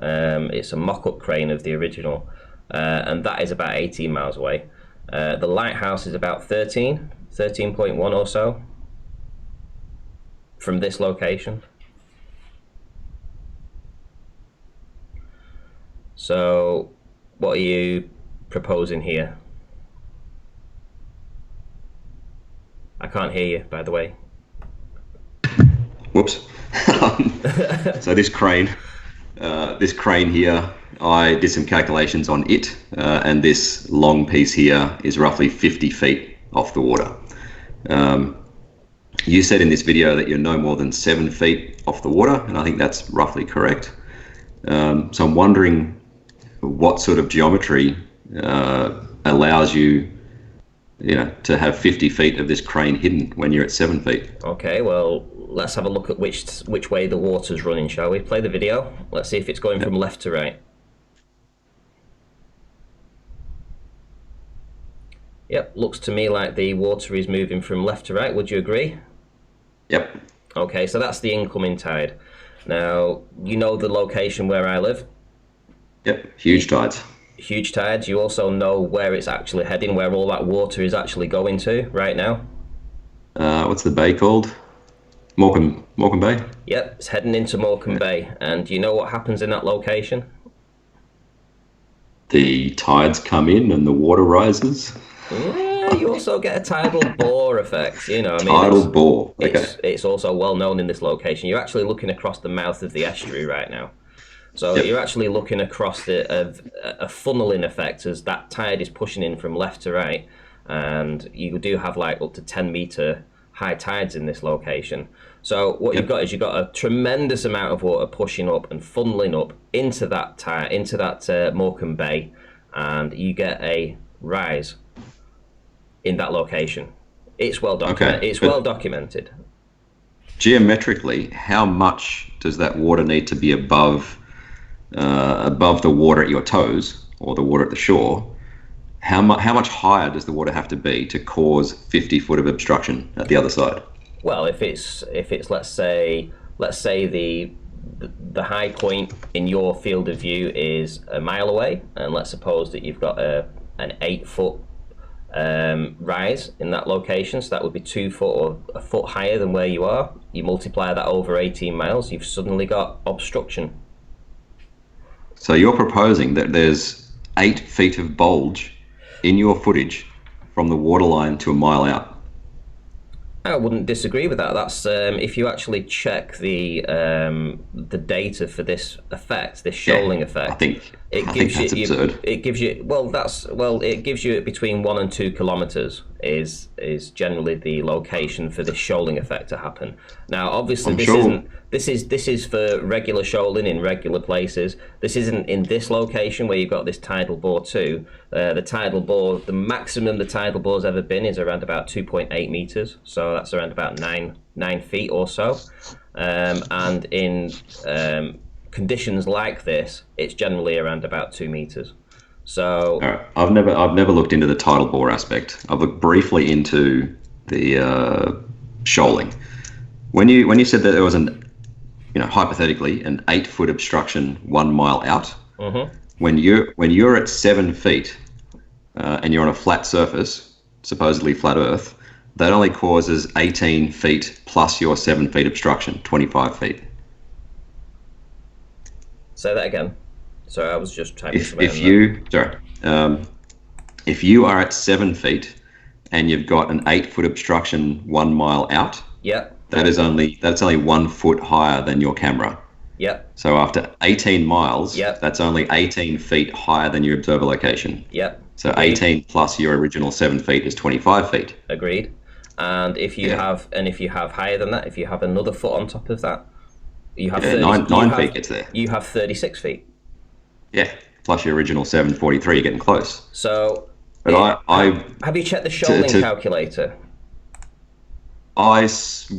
It's a mock-up crane of the original, and that is about 18 miles away. The lighthouse is about 13.1 or so from this location. So what are you proposing here? I can't hear you, by the way. Whoops. So this crane here, I did some calculations on it, and this long piece here is roughly 50 feet off the water. You said in this video that you're no more than 7 feet off the water, and I think that's roughly correct. So I'm wondering what sort of geometry allows you, to have 50 feet of this crane hidden when you're at 7 feet. Okay, well, let's have a look at which way the water's running, shall we? Play the video. Let's see if it's going from left to right. Yep, looks to me like the water is moving from left to right. Would you agree? Yep. Okay, so that's the incoming tide. Now, you know the location where I live? Yep, huge tides. Huge tides. You also know where it's actually heading, where all that water is actually going to right now? What's the bay called? Morecambe Bay? Yep, it's heading into Morecambe Bay. And do you know what happens in that location? The tides come in and the water rises. Yeah, you also get a tidal bore effect. Tidal bore. Okay. It's also well known in this location. You're actually looking across the mouth of the estuary right now. So you're actually looking across a funneling effect as that tide is pushing in from left to right. and you do have like up to 10-meter high tides in this location. So what you've got is you've got a tremendous amount of water pushing up and funneling up into that Morecambe Bay, and you get a rise in that location. It's well documented. Okay, it's well documented. Geometrically, how much does that water need to be above the water at your toes or the water at the shore? How much higher does the water have to be to cause 50 foot of obstruction at the other side? Well, if it's let's say the high point in your field of view is a mile away, and let's suppose that you've got an 8-foot rise in that location, so that would be 2 foot or a foot higher than where you are. You multiply that over 18 miles, you've suddenly got obstruction. So you're proposing that there's 8 feet of bulge in your footage from the waterline to a mile out? I wouldn't disagree with that. That's if you actually check the data for this effect, this shoaling effect. I think that's absurd. It gives you between 1 and 2 kilometers is generally the location for this shoaling effect to happen. Now, obviously, this is for regular shoaling in regular places. This isn't in this location where you've got this tidal bore too. The maximum the tidal bore's ever been is around about 2.8 meters. So that's around about 9 feet or so. And in conditions like this, it's generally around about 2 meters. So all right. I've never looked into the tidal bore aspect. I've looked briefly into the shoaling. When you said that there was hypothetically an 8-foot obstruction 1 mile out, when you're at 7 feet and you're on a flat surface, supposedly flat Earth, that only causes 18 feet plus your 7 feet obstruction, 25 feet. Say that again. Sorry, I was just typing if you are at 7 feet and you've got an 8-foot obstruction 1 mile out, that's only 1 foot higher than your camera. Yep. So after 18 miles, that's only 18 feet higher than your observer location. Yep. So 18 plus your original 7 feet is 25 feet. Agreed. And if you have higher than that, if you have another foot on top of that, you have 9 feet gets there. You have 36 feet. Yeah, plus your original 743, you're getting close. So, but have you checked the shoaling calculator? I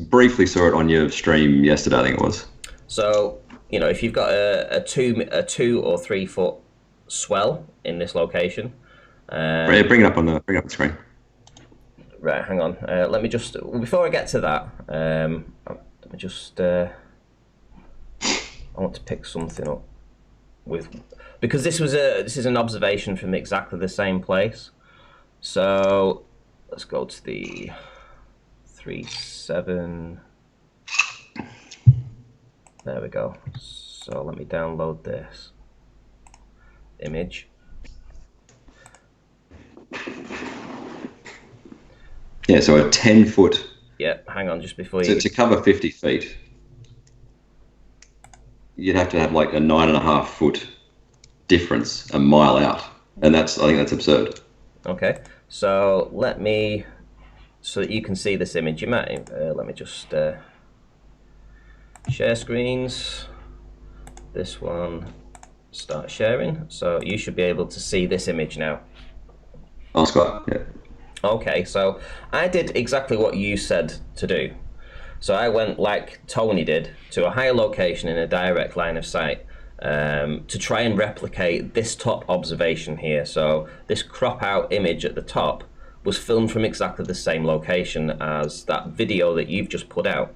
briefly saw it on your stream yesterday, I think it was. So, if you've got a 2 or 3 foot swell in this location, bring it up on the screen. Right, hang on. Let me just before I get to that, let me just. I want to pick something up because this is an observation from exactly the same place. So let's go to the 3.7. There we go. So let me download this image. Yeah, so a 10-foot. Yeah, hang on, just before you. To cover 50 feet, you'd have to have like a 9.5 foot difference a mile out, and I think that's absurd. Okay, so so that you can see this image, you might let me just share screens. This one, start sharing. So you should be able to see this image now. Oh, Scott, yeah. Okay, so I did exactly what you said to do. So I went like Tony did to a higher location in a direct line of sight to try and replicate this top observation here. So this crop out image at the top was filmed from exactly the same location as that video that you've just put out,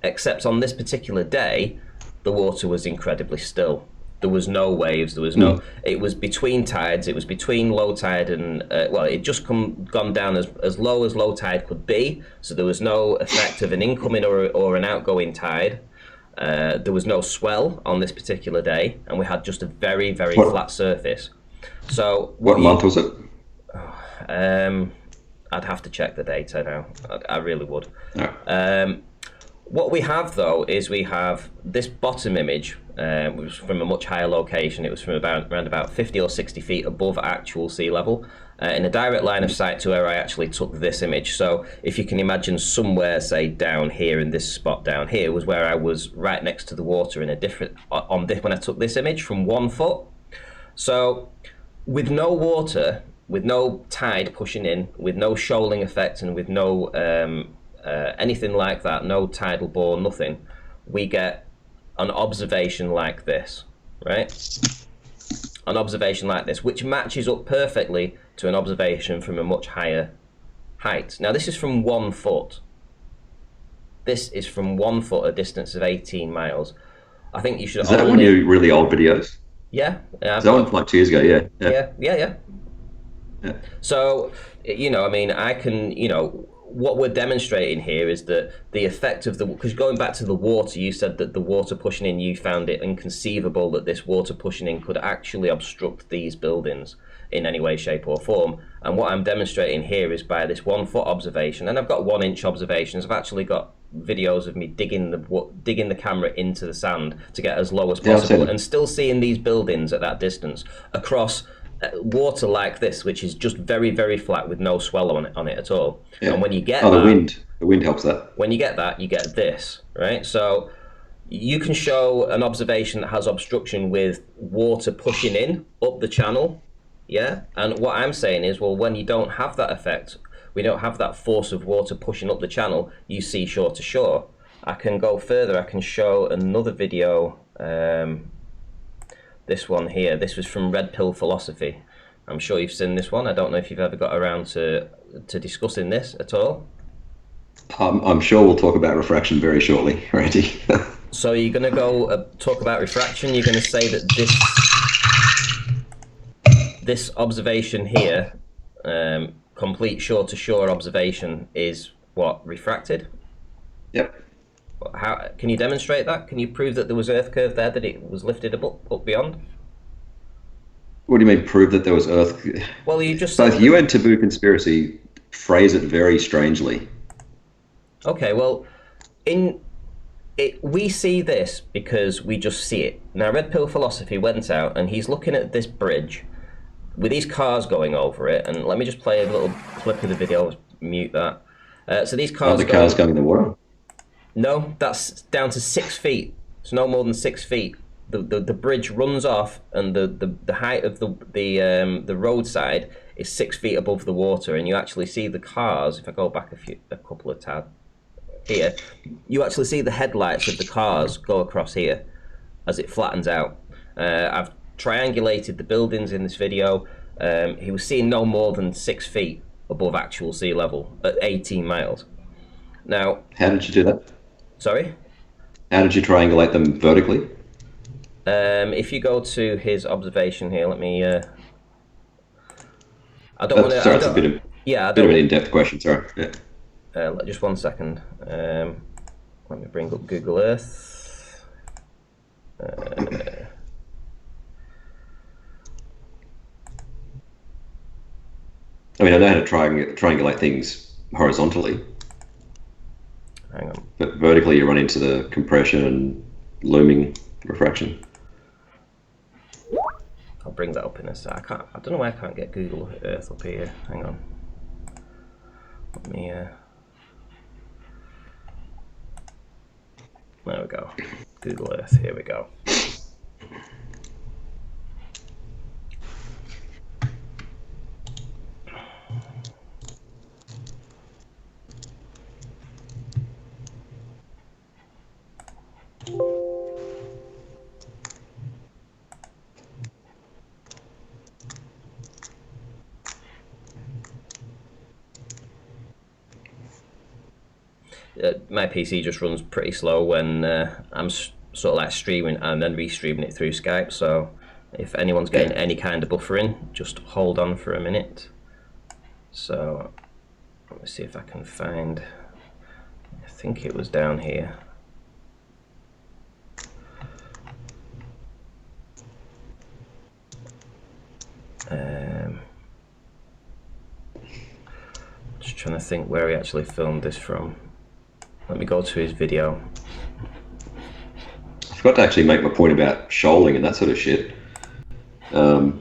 except on this particular day the water was incredibly still. There was no waves. There was no. It was between tides. It was between low tide and it just gone down as low as low tide could be. So there was no effect of an incoming or an outgoing tide. There was no swell on this particular day, and we had just a very flat surface. So what month was it? I'd have to check the data now. I really would. Yeah. What we have though is we have this bottom image, was from a much higher location. It was from around about 50 or 60 feet above actual sea level, in a direct line of sight to where I actually took this image. So if you can imagine somewhere, say down here in this spot down here, was where I was right next to the water in a different, on this, when I took this image from 1 foot. So with no water, with no tide pushing in, with no shoaling effect, and with no anything like that, no tidal bore, nothing, we get an observation like this, right? An observation like this, which matches up perfectly to an observation from a much higher height. Now this is from 1 foot. This is from 1 foot, a distance of 18 miles. I think you should. Is that one of your really old videos? Yeah. Is that one from like 2 years ago? Yeah. Yeah. So, you know, I mean, I can, you know, what we're demonstrating here is that the effect of the, because going back to the water, you said that the water pushing in, you found it inconceivable that this water pushing in could actually obstruct these buildings in any way, shape or form. And what I'm demonstrating here is by this 1 foot observation, and I've got 1 inch observations. I've actually got videos of me digging the camera into the sand to get as low as possible, and still seeing these buildings at that distance across water like this, which is just very, very flat with no swell on it at all. And when you get the wind helps that. When you get that, you get this, right? So you can show an observation that has obstruction with water pushing in up the channel, yeah? And what I'm saying is, well, when you don't have that effect, we don't have that force of water pushing up the channel, you see shore to shore. I can go further. I can show another video. This one here. This was from Red Pill Philosophy. I'm sure you've seen this one. I don't know if you've ever got around to discussing this at all. I'm sure we'll talk about refraction very shortly, Randy. So you're going to go talk about refraction. You're going to say that this observation here, complete shore-to-shore observation, is what, refracted? Yep. How can you demonstrate that? Can you prove that there was earth curve there, that it was lifted up beyond? What do you mean, prove that there was earth? Well, you just both you and Taboo Conspiracy phrase it very strangely. Okay, well, we see this because we just see it. Now, Red Pill Philosophy went out and he's looking at this bridge with these cars going over it. And let me just play a little clip of the video. I'll mute that. So these cars. Are the cars going in the water? No, that's down to 6 feet. It's no more than 6 feet. The bridge runs off, and the height of the roadside is 6 feet above the water, and you actually see the cars. If I go back a couple of tabs here, you actually see the headlights of the cars go across here as it flattens out. I've triangulated the buildings in this video. He was seeing no more than 6 feet above actual sea level at 18 miles. Now, how did you do that? Sorry? How did you triangulate them vertically? If you go to his observation here, let me. I don't want to. Sorry, it's a bit of an in-depth question. Sorry. Yeah. Just 1 second. Let me bring up Google Earth. I mean, I know how to triangulate things horizontally. Hang on. But vertically, you run into the compression and looming refraction. I'll bring that up in a sec. I don't know why I can't get Google Earth up here. Hang on. Let me. There we go. Google Earth. Here we go. My PC just runs pretty slow when I'm sort of like streaming and then restreaming it through Skype, so if anyone's getting any kind of buffering, just hold on for a minute. So let me see if I can find, I think it was down here. Just trying to think where he actually filmed this from. Let me go to his video. I forgot to actually make my point about shoaling and that sort of shit. I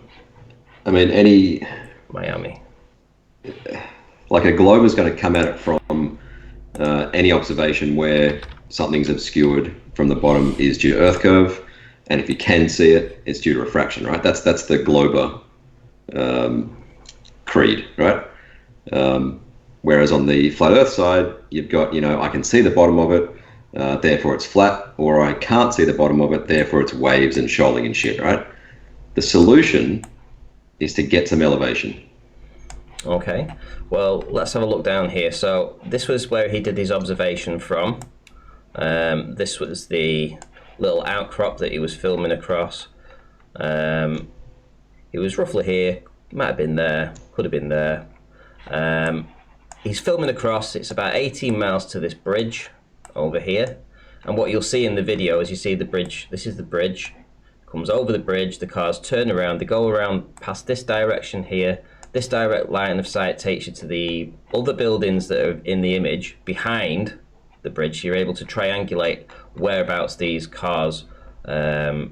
mean, Miami. Like a globe is going to come at it from any observation where something's obscured from the bottom is due to Earth curve, and if you can see it, it's due to refraction, right? That's the glober creed, right? Whereas on the flat Earth side, you've got, I can see the bottom of it, therefore it's flat, or I can't see the bottom of it, therefore it's waves and shoaling and shit, right? The solution is to get some elevation. Okay, well, let's have a look down here. So this was where he did his observation from. This was the little outcrop that he was filming across. It was roughly here, might have been there, could have been there. He's filming across, it's about 18 miles to this bridge over here. And what you'll see in the video is you see the bridge, this is the bridge, comes over the bridge, the cars turn around, they go around past this direction here. This direct line of sight takes you to the other buildings that are in the image behind the bridge. You're able to triangulate whereabouts these cars, where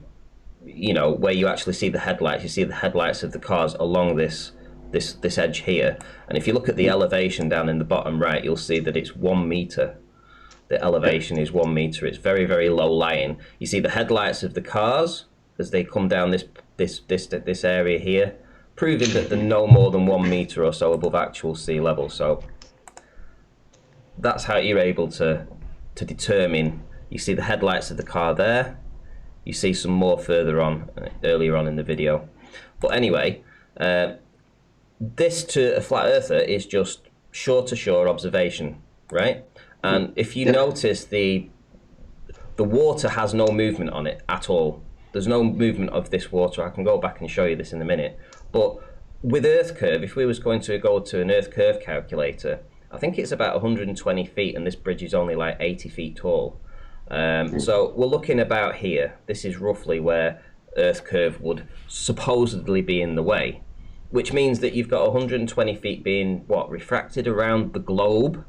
you actually see the headlights. You see the headlights of the cars along this edge here. And if you look at the elevation down in the bottom right, you'll see that it's 1 meter. The elevation is 1 meter. It's very, very low lying. You see the headlights of the cars as they come down this area here, proving that they're no more than 1 meter or so above actual sea level. So that's how you're able to determine. You see the headlights of the car there. You see some more further on, earlier on in the video. But anyway, this to a flat earther is just shore-to-shore observation, right? And if you notice, the water has no movement on it at all. There's no movement of this water. I can go back and show you this in a minute. But with Earth curve, if we was going to go to an Earth curve calculator, I think it's about 120 feet, and this bridge is only like 80 feet tall. So we're looking about here. This is roughly where Earth curve would supposedly be in the way, which means that you've got 120 feet being, refracted around the globe,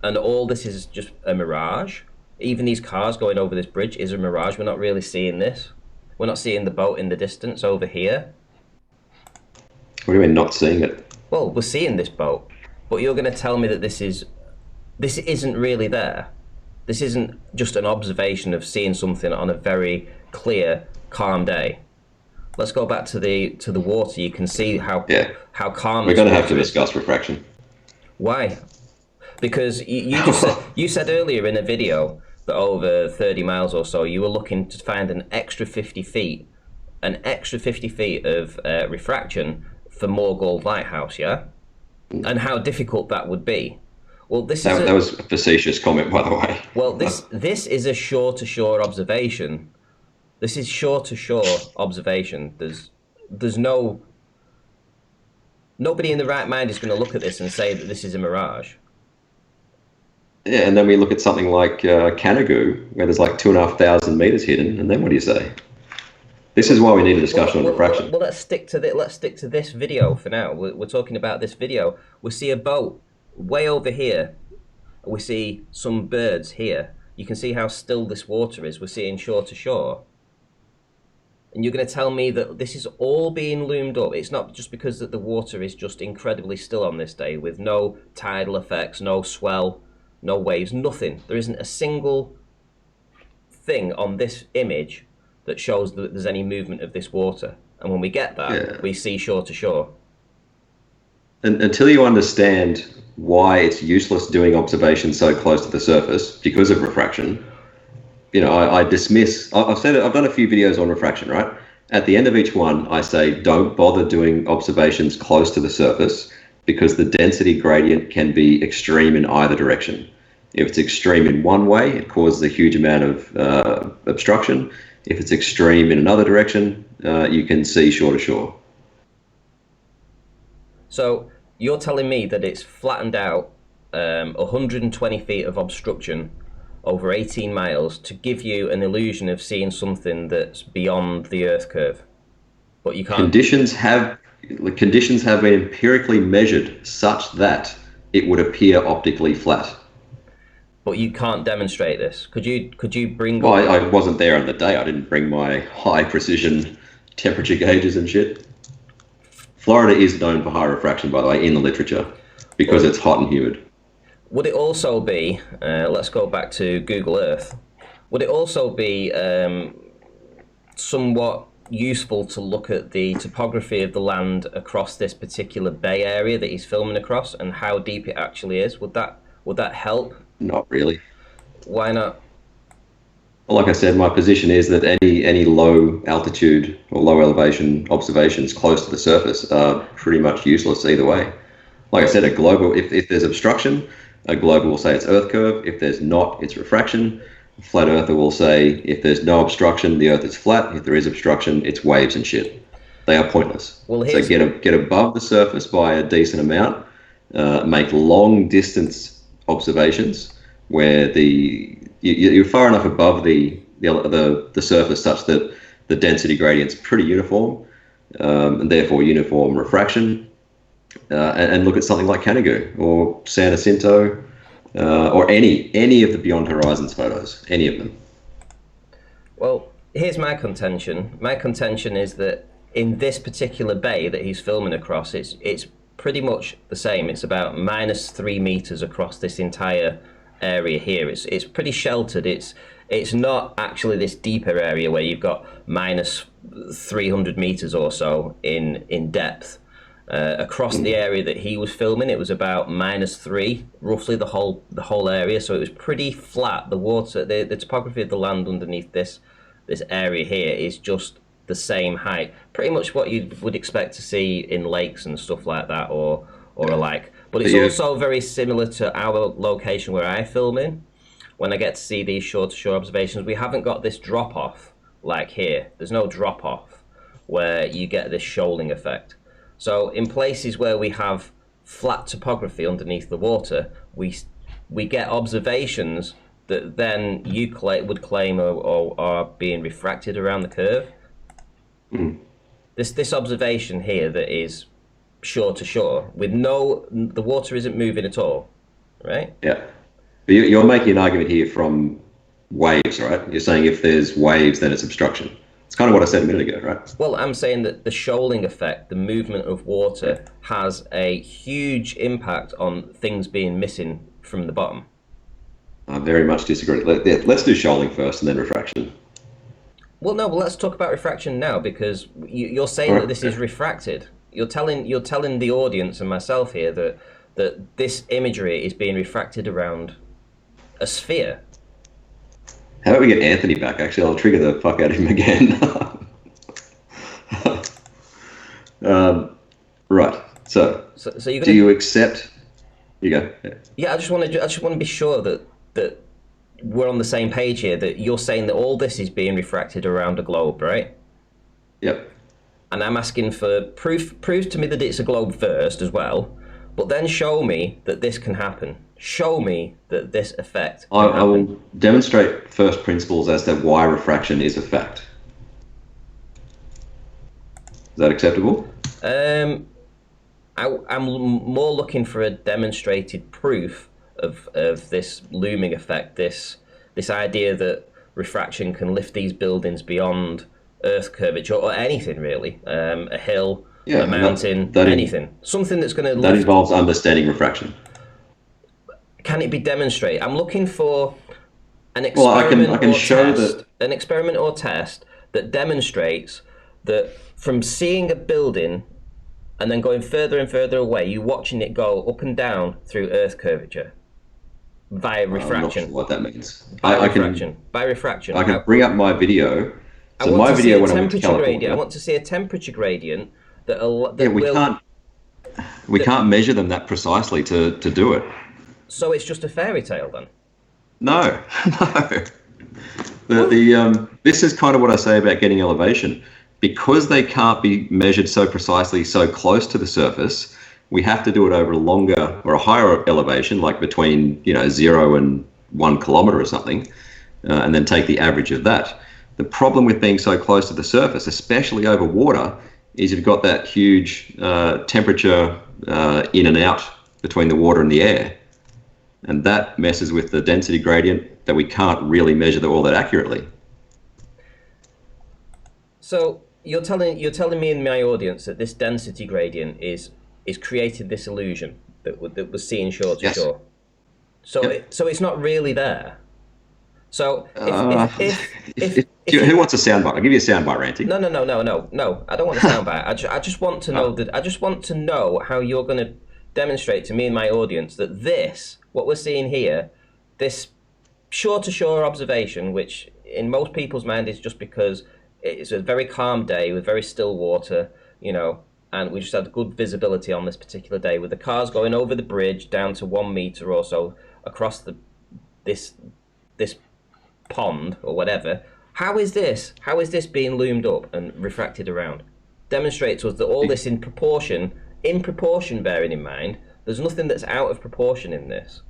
and all this is just a mirage. Even these cars going over this bridge is a mirage. We're not really seeing this. We're not seeing the boat in the distance over here. What do you mean not seeing it? Well, we're seeing this boat, but you're going to tell me that this isn't really there. This isn't just an observation of seeing something on a very clear, calm day. Let's go back to the water. You can see how calm. We're going to have to discuss refraction. Why? Because you said earlier in a video that over 30 miles or so you were looking to find an extra 50 feet of refraction for Moor Gold Lighthouse, yeah? And how difficult that would be. Well, that was a facetious comment, by the way. Well, this is a shore-to-shore observation. This is shore-to-shore observation. There's nobody in the right mind is going to look at this and say that this is a mirage. Yeah, and then we look at something like Canagoo, where there's like 2,500 meters hidden, and then what do you say? This is why we need a discussion on refraction. Well, let's stick to this video for now. We're talking about this video. We see a boat way over here. We see some birds here. You can see how still this water is. We're seeing shore to shore. And you're going to tell me that this is all being loomed up. It's not just because that the water is just incredibly still on this day with no tidal effects, no swell, no waves, nothing. There isn't a single thing on this image that shows that there's any movement of this water. And when we get that, we see shore to shore. And until you understand why it's useless doing observations so close to the surface because of refraction, I dismiss. I've said it. I've done a few videos on refraction, right? At the end of each one, I say don't bother doing observations close to the surface because the density gradient can be extreme in either direction. If it's extreme in one way, it causes a huge amount of obstruction. If it's extreme in another direction, you can see shore to shore. So you're telling me that it's flattened out 120 feet of obstruction over 18 miles to give you an illusion of seeing something that's beyond the Earth curve, but you can't. Conditions have been empirically measured such that it would appear optically flat. but you can't demonstrate this. Could you bring Well, up? I wasn't there on the day. I didn't bring my high precision temperature gauges and shit. Florida is known for high refraction, by the way, in the literature, because it's hot and humid. Would it also be? Let's go back to Google Earth. Would it also be somewhat useful to look at the topography of the land across this particular bay area that he's filming across and how deep it actually is? Would that help? Not really. Why not? Well, like I said, my position is that any low altitude or low elevation observations close to the surface are pretty much useless either way. Like I said, a global, if there's obstruction, a global will say it's Earth curve. If there's not, it's refraction. A flat earther will say if there's no obstruction, the Earth is flat. If there is obstruction, it's waves and shit. They are pointless. Well, so get above the surface by a decent amount. Make long distance observations where you're far enough above the surface such that the density gradient's pretty uniform, and therefore uniform refraction. And look at something like Canigou or San Jacinto, or any of the Beyond Horizons photos, any of them. Well, here's my contention. My contention is that in this particular bay that he's filming across, it's pretty much the same. It's about -3 meters across this entire area here. It's pretty sheltered. It's not actually this deeper area where you've got -300 meters or so in depth. Across the area that he was filming, it was about -3, roughly the whole area. So it was pretty flat. The water, the topography of the land underneath this area here is just the same height, pretty much what you would expect to see in lakes and stuff like that, or alike. But it's also very similar to our location where I film in. When I get to see these shore-to-shore observations, we haven't got this drop-off like here. There's no drop-off where you get this shoaling effect. So in places where we have flat topography underneath the water, we get observations that then you would claim are being refracted around the curve. Mm. This observation here that is shore to shore with the water isn't moving at all, right? Yeah, but you're making an argument here from waves, right? You're saying if there's waves, then it's obstruction. It's kind of what I said a minute ago, right? Well, I'm saying that the shoaling effect, the movement of water, has a huge impact on things being missing from the bottom. I very much disagree. Let's do shoaling first and then refraction. Well, no, let's talk about refraction now, because you're saying that this is refracted. You're telling the audience and myself here that this imagery is being refracted around a sphere. How about we get Anthony back? Actually, I'll trigger the fuck out of him again. Right. So you're do you accept? You go. Yeah, I just want to be sure that we're on the same page here. That you're saying that all this is being refracted around a globe, right? Yep. And I'm asking for proof. Prove to me that it's a globe first as well, but then show me that this can happen. Show me that this effect can happen. I will demonstrate first principles as to why refraction is a fact. Is that acceptable? I'm more looking for a demonstrated proof of this looming effect, this idea that refraction can lift these buildings beyond Earth curvature or anything really, a hill, a mountain, anything, something that's going to lift. That involves understanding refraction. Can it be demonstrated? I'm looking for an experiment an experiment or test that demonstrates that from seeing a building and then going further and further away, you watching it go up and down through Earth curvature via refraction. I'm not sure what that means. By refraction. I can bring up my video. So my video when I went to California. I want to see a temperature gradient we can't measure them that precisely to do it. So it's just a fairy tale then? No. This is kind of what I say about getting elevation. Because they can't be measured so precisely, so close to the surface, we have to do it over a longer or a higher elevation, like between 0 and 1 kilometer or something, and then take the average of that. The problem with being so close to the surface, especially over water, is you've got that huge temperature in and out between the water and the air. and that messes with the density gradient that we can't really measure all that accurately. So you're telling me and my audience that this density gradient is created this illusion that was seen shore to Yes. shore. So Yep. so it's not really there. So Who wants a soundbite? I'll give you a soundbite, Ranty. No. I don't want a soundbite. I just want to know that. I just want to know how you're going to demonstrate to me and my audience that what we're seeing here, this shore-to-shore observation, which in most people's mind is just because it's a very calm day with very still water, and we just had good visibility on this particular day with the cars going over the bridge down to 1 meter or so across this pond or whatever. How is this being loomed up and refracted around? Demonstrate to us that all this in proportion, bearing in mind, there's nothing that's out of proportion in this.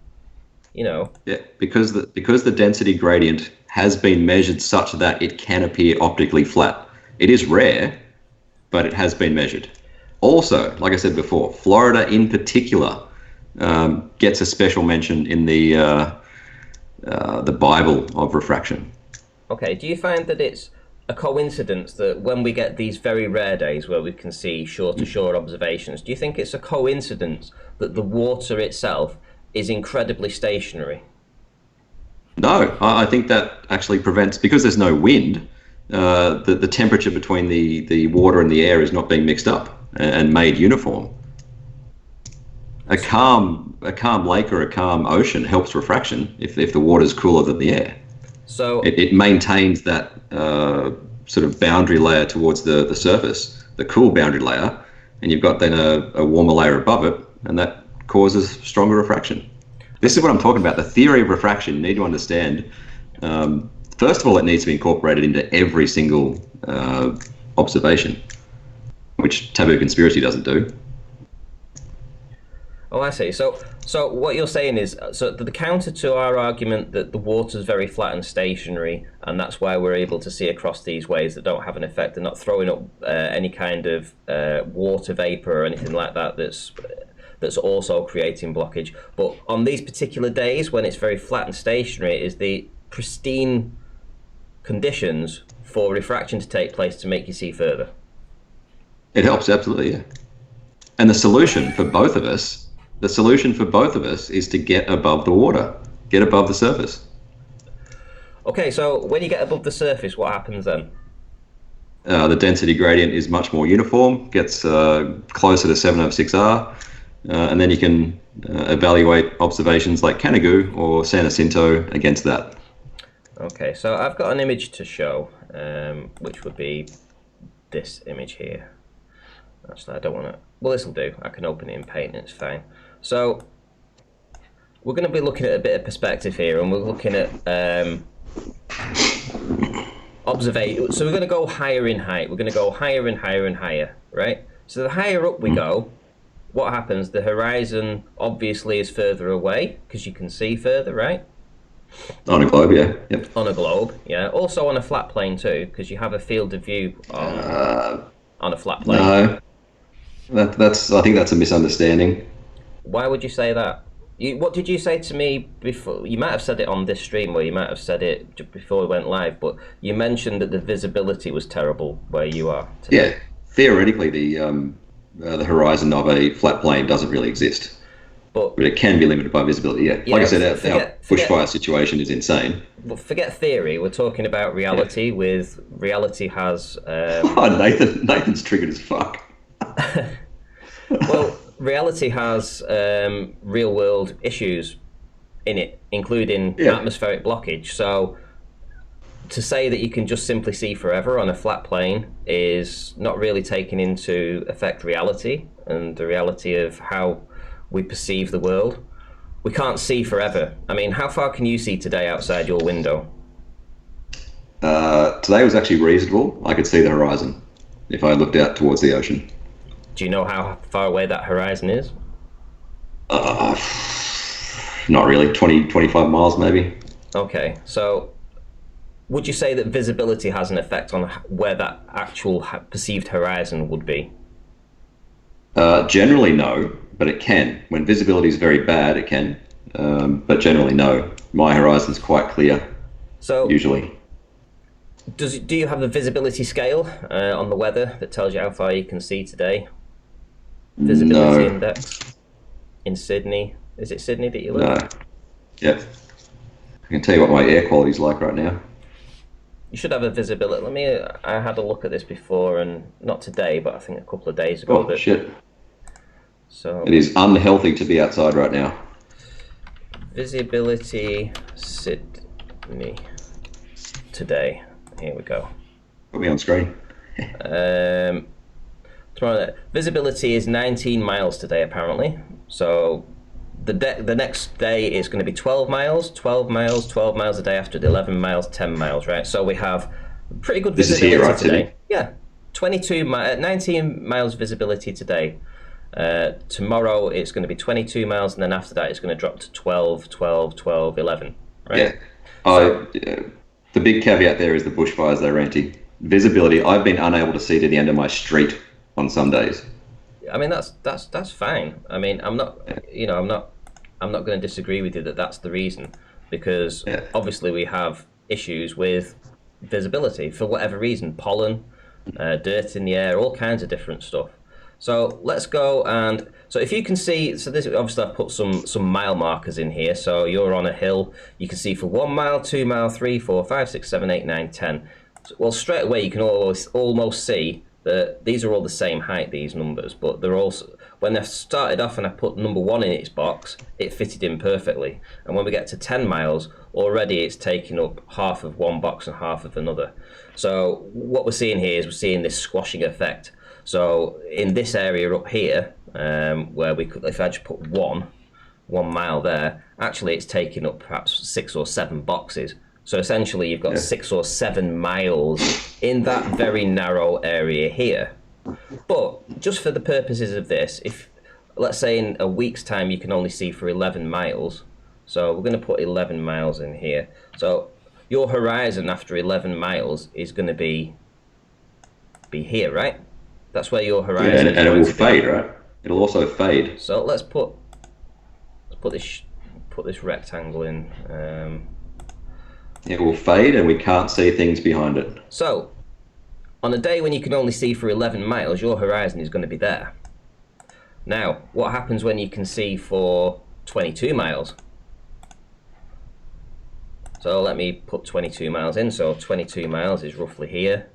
Yeah, because the density gradient has been measured such that it can appear optically flat. It is rare, but it has been measured. Also, like I said before, Florida in particular gets a special mention in the Bible of refraction. Okay, do you find that it's a coincidence that when we get these very rare days where we can see shore-to-shore observations, do you think it's a coincidence that the water itself is incredibly stationary? No, I think that actually prevents, because there's no wind, the temperature between the water and the air is not being mixed up and made uniform. A calm lake or a calm ocean helps refraction if the water's cooler than the air. So it maintains that sort of boundary layer towards the surface, the cool boundary layer, and you've got then a warmer layer above it, and that causes stronger refraction. This is what I'm talking about. The theory of refraction, you need to understand. First of all, it needs to be incorporated into every single observation, which Taboo Conspiracy doesn't do. Oh, I see. So what you're saying is, so the counter to our argument that the water's very flat and stationary, and that's why we're able to see across these waves that don't have an effect, they're not throwing up any kind of water vapor or anything like that that's also creating blockage. But on these particular days when it's very flat and stationary, is the pristine conditions for refraction to take place to make you see further. It helps, absolutely, yeah. And the solution for both of us is to get above the water, get above the surface. Okay, so when you get above the surface, what happens then? The density gradient is much more uniform, gets closer to 7/6R, and then you can evaluate observations like Canigou or San Jacinto against that. Okay, so I've got an image to show, which would be this image here. Actually, I don't want to... Well, this will do. I can open it in Paint and it's fine. So we're going to be looking at a bit of perspective here, and we're looking at observation. So we're going to go higher in height. We're going to go higher and higher and higher, right? So the higher up we go, what happens? The horizon obviously is further away because you can see further, right? On a globe, yeah. Yep. On a globe, yeah. Also on a flat plane too, because you have a field of view on a flat plane. No, I think that's a misunderstanding. Why would you say that? What did you say to me before? You might have said it on this stream, or you might have said it just before we went live, but you mentioned that the visibility was terrible where you are today. Yeah, theoretically, the horizon of a flat plane doesn't really exist. But it can be limited by visibility, yeah. Like I said, our bushfire situation is insane. Well, forget theory. We're talking about reality. Yeah. With reality has... Oh, Nathan's triggered as fuck. Well, reality has real-world issues in it, including atmospheric blockage. So to say that you can just simply see forever on a flat plane is not really taking into effect reality and the reality of how we perceive the world. We can't see forever. I mean, how far can you see today outside your window? Today was actually reasonable. I could see the horizon if I looked out towards the ocean. Do you know how far away that horizon is? Not really, 20, 25 miles maybe. Okay, so would you say that visibility has an effect on where that actual perceived horizon would be? Generally no, but it can. When visibility is very bad, it can But generally, no. My horizon's quite clear, So usually. do you have the visibility scale on the weather that tells you how far you can see today? Visibility No. index in Sydney. Is it Sydney that you live? No. Yep. I can tell you what my air quality's like right now. You should have a visibility. I had a look at this before, and not today, but I think a couple of days ago. Oh, shit. So It is unhealthy to be outside right now. visibility Sydney today. Here we go. Put me on screen. Tomorrow, visibility is 19 miles today, apparently. So the next day is going to be 12 miles, 12 miles, 12 miles a day after 11 miles, 10 miles, right? So we have pretty good This is visibility here, right, today. Sydney? Yeah, 19 miles visibility today. Tomorrow it's going to be 22 miles, and then after that it's going to drop to 12, 12, 12, 11, right? Yeah. The big caveat there is the bushfires, though, Ranty. Visibility, I've been unable to see to the end of my street on some days. I mean, that's fine. I mean, I'm not going to disagree with you that that's the reason, because obviously we have issues with visibility for whatever reason, pollen, dirt in the air, all kinds of different stuff. So let's go, and so if you can see, so this obviously I've put some mile markers in here. So you're on a hill, you can see for 1 mile, 2 mile, 3, 4, 5, 6, 7, 8, 9, 10. Well, straight away you can almost see that these are all the same height, these numbers, but they're also, when I started off and I put number 1 in its box, it fitted in perfectly. And when we get to 10 miles, already it's taking up half of one box and half of another. So what we're seeing here is we're seeing this squashing effect. So in this area up here, where we could, if I just put 1 mile there, actually it's taking up perhaps 6 or 7 boxes. So essentially you've got 6 or 7 miles in that very narrow area here. But just for the purposes of this, if let's say in a week's time you can only see for 11 miles, so we're going to put 11 miles in here. So your horizon after 11 miles is going to be here, right? That's where your horizon is. And it will fade, right? It'll also fade. So let's put this rectangle in. It will fade and we can't see things behind it. So, on a day when you can only see for 11 miles, your horizon is going to be there. Now, what happens when you can see for 22 miles? So let me put 22 miles in. So 22 miles is roughly here.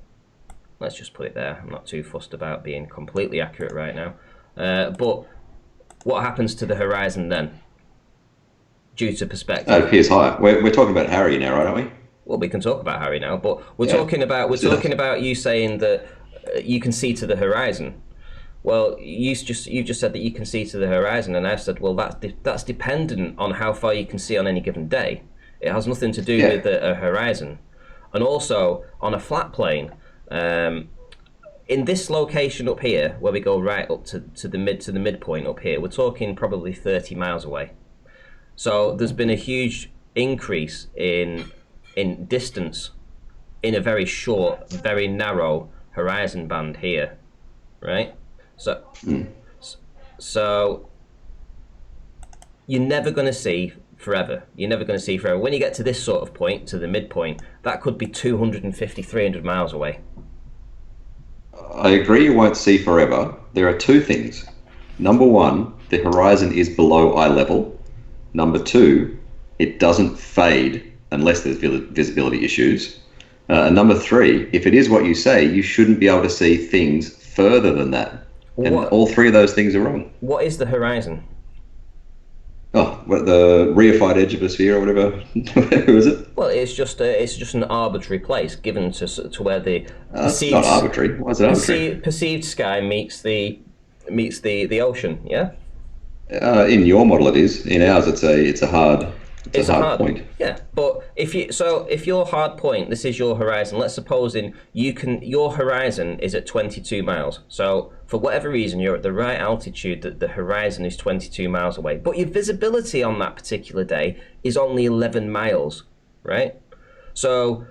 Let's just put it there. I'm not too fussed about being completely accurate right now. But what happens to the horizon then? Due to perspective. It appears higher. We're talking about Harry now, right, aren't we? Well, we can talk about Harry now, but we're talking about you saying that you can see to the horizon. Well, you just said that you can see to the horizon, and I've said, well, that's dependent on how far you can see on any given day. It has nothing to do with a horizon, and also on a flat plane. In this location up here, where we go right up to the midpoint up here, we're talking probably 30 miles away. So there's been a huge increase in distance in a very short, very narrow horizon band here, right? So you're never going to see forever. You're never going to see forever. When you get to this sort of point, to the midpoint, that could be 250, 300 miles away. I agree you won't see forever. There are two things. Number one, the horizon is below eye level. Number two, it doesn't fade unless there's visibility issues. And number three, if it is what you say, you shouldn't be able to see things further than that. And all three of those things are wrong. What is the horizon? Oh, the reified edge of a sphere or whatever. Who is it? Well, it's just an arbitrary place given to where the it's not arbitrary. Why is it arbitrary? Perceived sky meets the ocean. Yeah. In your model, it is. In ours, it's a hard point. Yeah, but if your hard point, this is your horizon. Let's suppose your horizon is at 22 miles. So for whatever reason, you're at the right altitude that the horizon is 22 miles away, but your visibility on that particular day is only 11 miles, right? So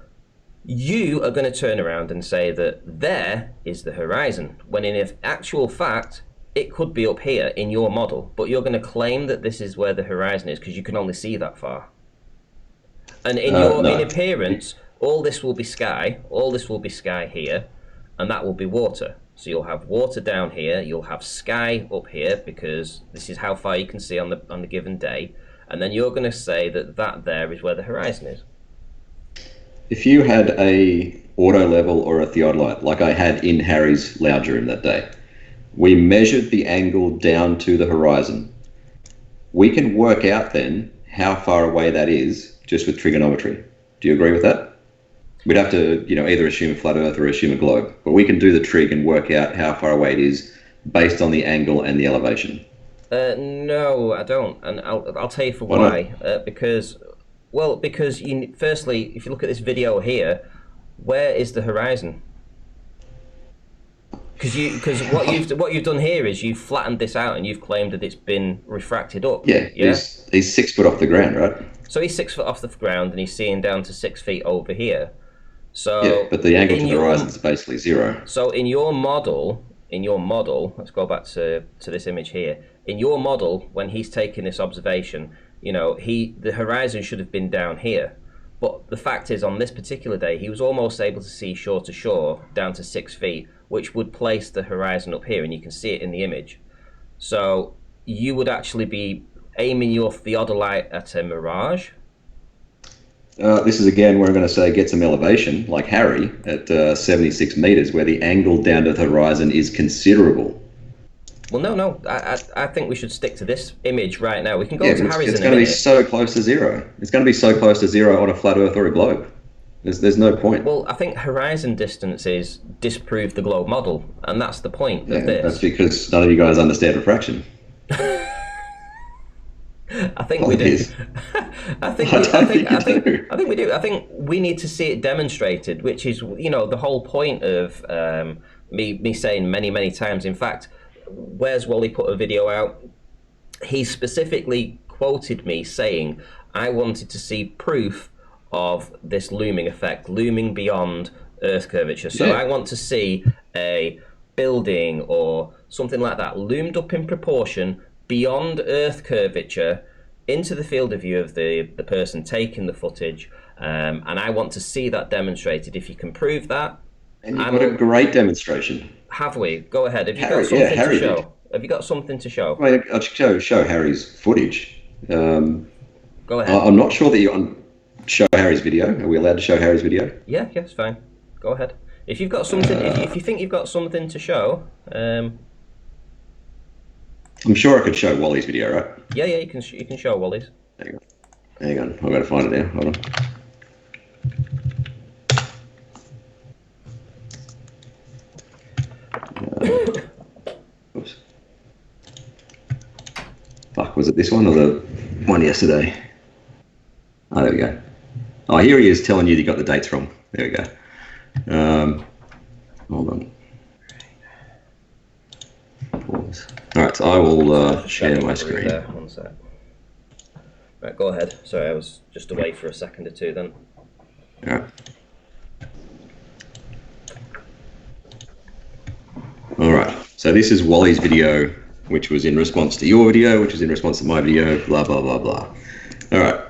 you are going to turn around and say that there is the horizon, when in actual fact, it could be up here in your model, but you're going to claim that this is where the horizon is because you can only see that far. And in No. in appearance, all this will be sky, here, and that will be water. So you'll have water down here, you'll have sky up here because this is how far you can see on the given day, and then you're going to say that there is where the horizon is. If you had a auto level or a theodolite, like I had in Harry's lounge room that day, we measured the angle down to the horizon. We can work out then how far away that is just with trigonometry. Do you agree with that? We'd have to, either assume a flat Earth or assume a globe, but we can do the trig and work out how far away it is based on the angle and the elevation. No, I don't, and I'll tell you for Why why. Because firstly, if you look at this video here, where is the horizon? Because what you've done here is you've flattened this out and you've claimed that it's been refracted up. Yeah. He's 6 foot off the ground, right? So he's 6 foot off the ground and he's seeing down to 6 feet over here. So Yeah, but the angle to the horizon is basically 0. So in your model, let's go back to this image here. In your model, when he's taking this observation, the horizon should have been down here. But the fact is, on this particular day, he was almost able to see shore to shore down to 6 feet, which would place the horizon up here, and you can see it in the image. So you would actually be aiming your theodolite at a mirage. This is again where I'm going to say get some elevation, like Harry, at 76 meters, where the angle down to the horizon is considerable. Well, no. I think we should stick to this image right now. We can go to Harry's in a minute. It's going to be so close to 0. It's going to be so close to 0 on a flat Earth or a globe. There's no point. Well, I think horizon distances disprove the globe model, and that's the point of this. That's because none of you guys understand refraction. I think we do. I think we do. I think we need to see it demonstrated, which is, the whole point of me saying many times. In fact, where's Wally put a video out? He specifically quoted me saying I wanted to see proof of this looming effect, looming beyond Earth curvature. So I want to see a building or something like that loomed up in proportion beyond Earth curvature into the field of view of the person taking the footage, and I want to see that demonstrated. If you can prove that, and you've got a great demonstration. Have we? Go ahead. Have you got something to show? Did. Have you got something to show? Well, I'll show Harry's footage. Go ahead. I'm not sure that you show Harry's video. Are we allowed to show Harry's video? Yeah, it's fine. Go ahead. If you've got something, if you think you've got something to show, I'm sure I could show Wally's video, right? Yeah, you can show Wally's. Hang on. I've got to find it now. Hold on. Oops. Fuck, was it this one or the one yesterday? Oh, there we go. Oh, here he is telling you got the dates wrong. There we go. Hold on. Pause. All right, so I will share my screen. There, 1 sec. Right, go ahead. Sorry, I was just away for a second or two then. All right. All right, so this is Wally's video, which was in response to your video, which was in response to my video, blah, blah, blah, blah. All right.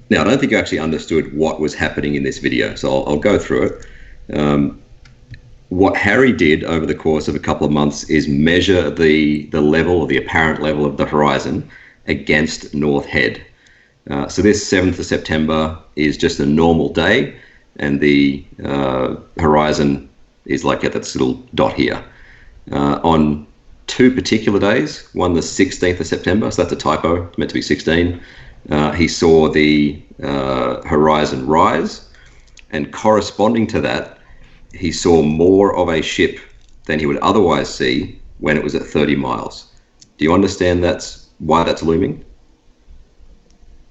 Now, I don't think you actually understood what was happening in this video, so I'll go through it. What Harry did over the course of a couple of months is measure the level, or the apparent level of the horizon against North Head. So this 7th of September is just a normal day, and the horizon is like at that little dot here. On 2 particular days, one the 16th of September, so that's a typo, it's meant to be 16, he saw the horizon rise, and corresponding to that, he saw more of a ship than he would otherwise see when it was at 30 miles. Do you understand why that's looming?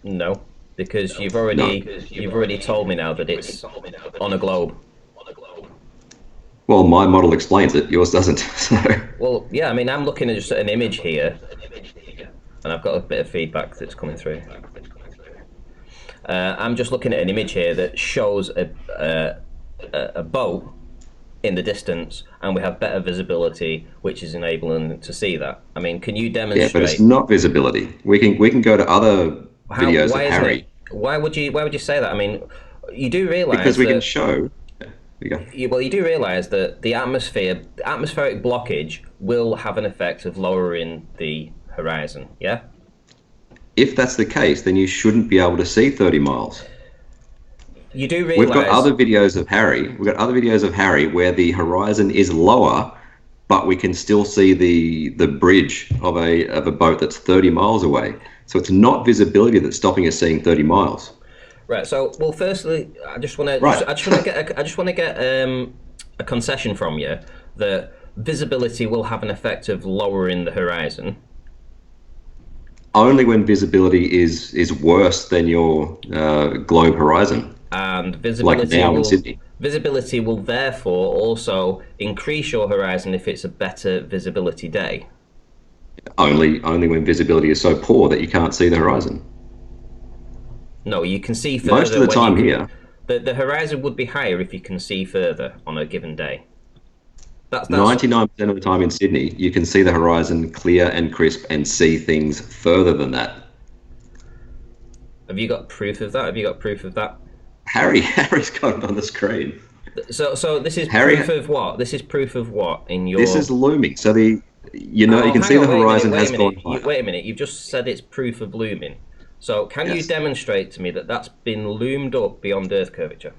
No, because you've already told me now that it's on a globe. Well, my model explains it, yours doesn't. So. Well, yeah, I mean, I'm looking at just an image here, and I've got a bit of feedback that's coming through. I'm just looking at an image here that shows a boat in the distance, and we have better visibility, which is enabling to see that. I mean, can you Yeah, demonstrate? but it's not visibility. We can go to other videos Why of isn't Harry. it? Why would you say that? I mean, you do realize Because we that can show. There you go. you do realize that the atmospheric blockage will have an effect of lowering the horizon. Yeah. If that's the case, then you shouldn't be able to see 30 miles. You do realize We've got other videos of Harry. We've got other videos of Harry where the horizon is lower, but we can still see the bridge of a boat that's 30 miles away. So it's not visibility that's stopping us seeing 30 miles. Right. So, well, firstly, I just want to Right. I just want to get a concession from you that visibility will have an effect of lowering the horizon. Only when visibility is worse than your globe horizon. And Like now in Sydney. visibility will therefore also increase your horizon if it's a better visibility day. Only when visibility is so poor that you can't see the horizon. No, you can see further. Most of the when time you can, here, the horizon would be higher if you can see further on a given day. That's 99% of the time in Sydney, you can see the horizon clear and crisp and see things further than that. Have you got proof of that? Have you got proof of that? Harry's got it on the screen. So this is Harry- proof of what? This is proof of what in your? This is looming. So you can hang see on, the horizon wait has a gone minute. higher. Wait a minute. You've just said it's proof of looming. So can you Yes. demonstrate to me that that's been loomed up beyond Earth curvature?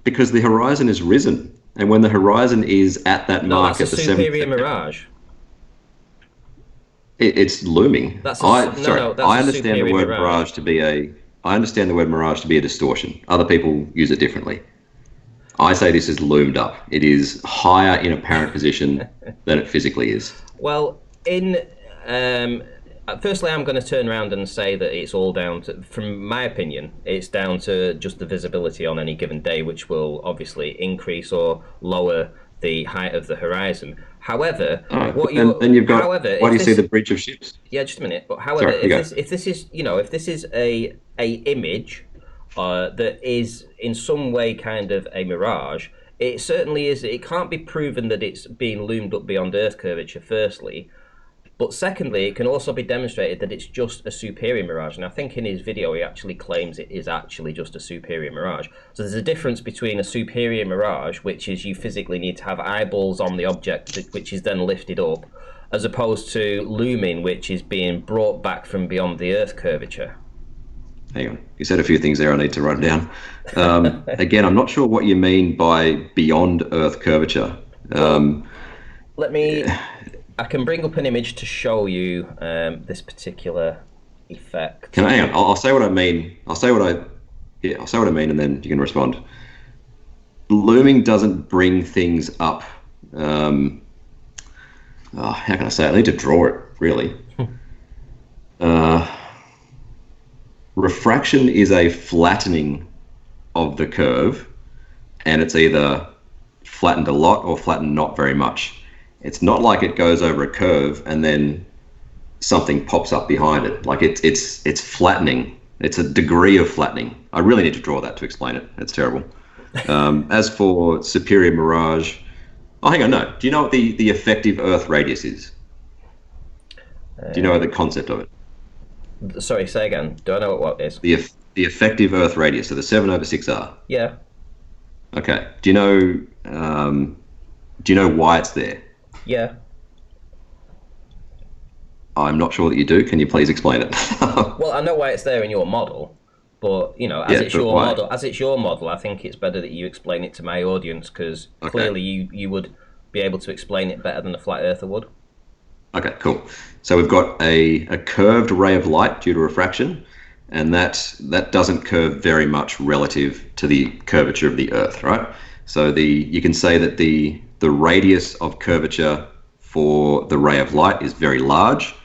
Because the horizon is risen. And when the horizon is at that No, mark that's at a the superior 7th, mirage. it's looming. That's I that's understand the superior word mirage. mirage to be I understand the word mirage to be a distortion. Other people use it differently. I say this is loomed up. It is higher in apparent position than it physically is. Well, firstly, I'm going to turn around and say that it's all down to, from my opinion, it's down to just the visibility on any given day, which will obviously increase or lower the height of the horizon. However, then you've got. however, Why do you if see this- the bridge of ships? Yeah, just a minute. But however, Sorry, you go. if this is a image that is in some way kind of a mirage, it certainly is. It can't be proven that it's being loomed up beyond Earth curvature. Firstly, but secondly, it can also be demonstrated that it's just a superior mirage. And I think in his video, he actually claims it is actually just a superior mirage. So there's a difference between a superior mirage, which is you physically need to have eyeballs on the object, which is then lifted up, as opposed to looming, which is being brought back from beyond the Earth curvature. Hang on. You said a few things there. I need to write down. Again, I'm not sure what you mean by beyond Earth curvature. I can bring up an image to show you this particular effect. Can I hang on? I'll say what I mean. I'll say what I mean, and then you can respond. Looming doesn't bring things up. How can I say it? I need to draw it, really. Refraction is a flattening of the curve, and it's either flattened a lot or flattened not very much. It's not like it goes over a curve and then something pops up behind it. Like it's flattening. It's a degree of flattening. I really need to draw that to explain it. It's terrible. As for superior mirage, hang on, no. Do you know what the effective Earth radius is? Do you know the concept of it? Sorry, say again. Do I know what it is? The effective Earth radius, so the 7/6R. Yeah. Okay. Do you know why it's there? Yeah. I'm not sure that you do. Can you please explain it? Well, I know why it's there in your model, but as it's your model, I think it's better that you explain it to my audience, because clearly you would be able to explain it better than a flat earther would. Okay, cool. So we've got a curved ray of light due to refraction, and that doesn't curve very much relative to the curvature of the Earth, right? So you can say that the radius of curvature for the ray of light is very large.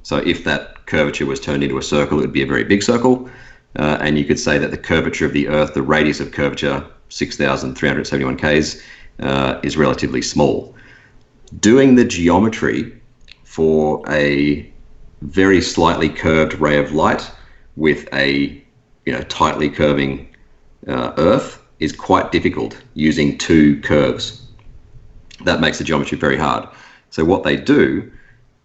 So if that curvature was turned into a circle, it would be a very big circle. And you could say that the curvature of the Earth, the radius of curvature, 6,371 Ks, is relatively small. Doing the geometry for a very slightly curved ray of light with a tightly curving Earth is quite difficult using two curves. That makes the geometry very hard. So what they do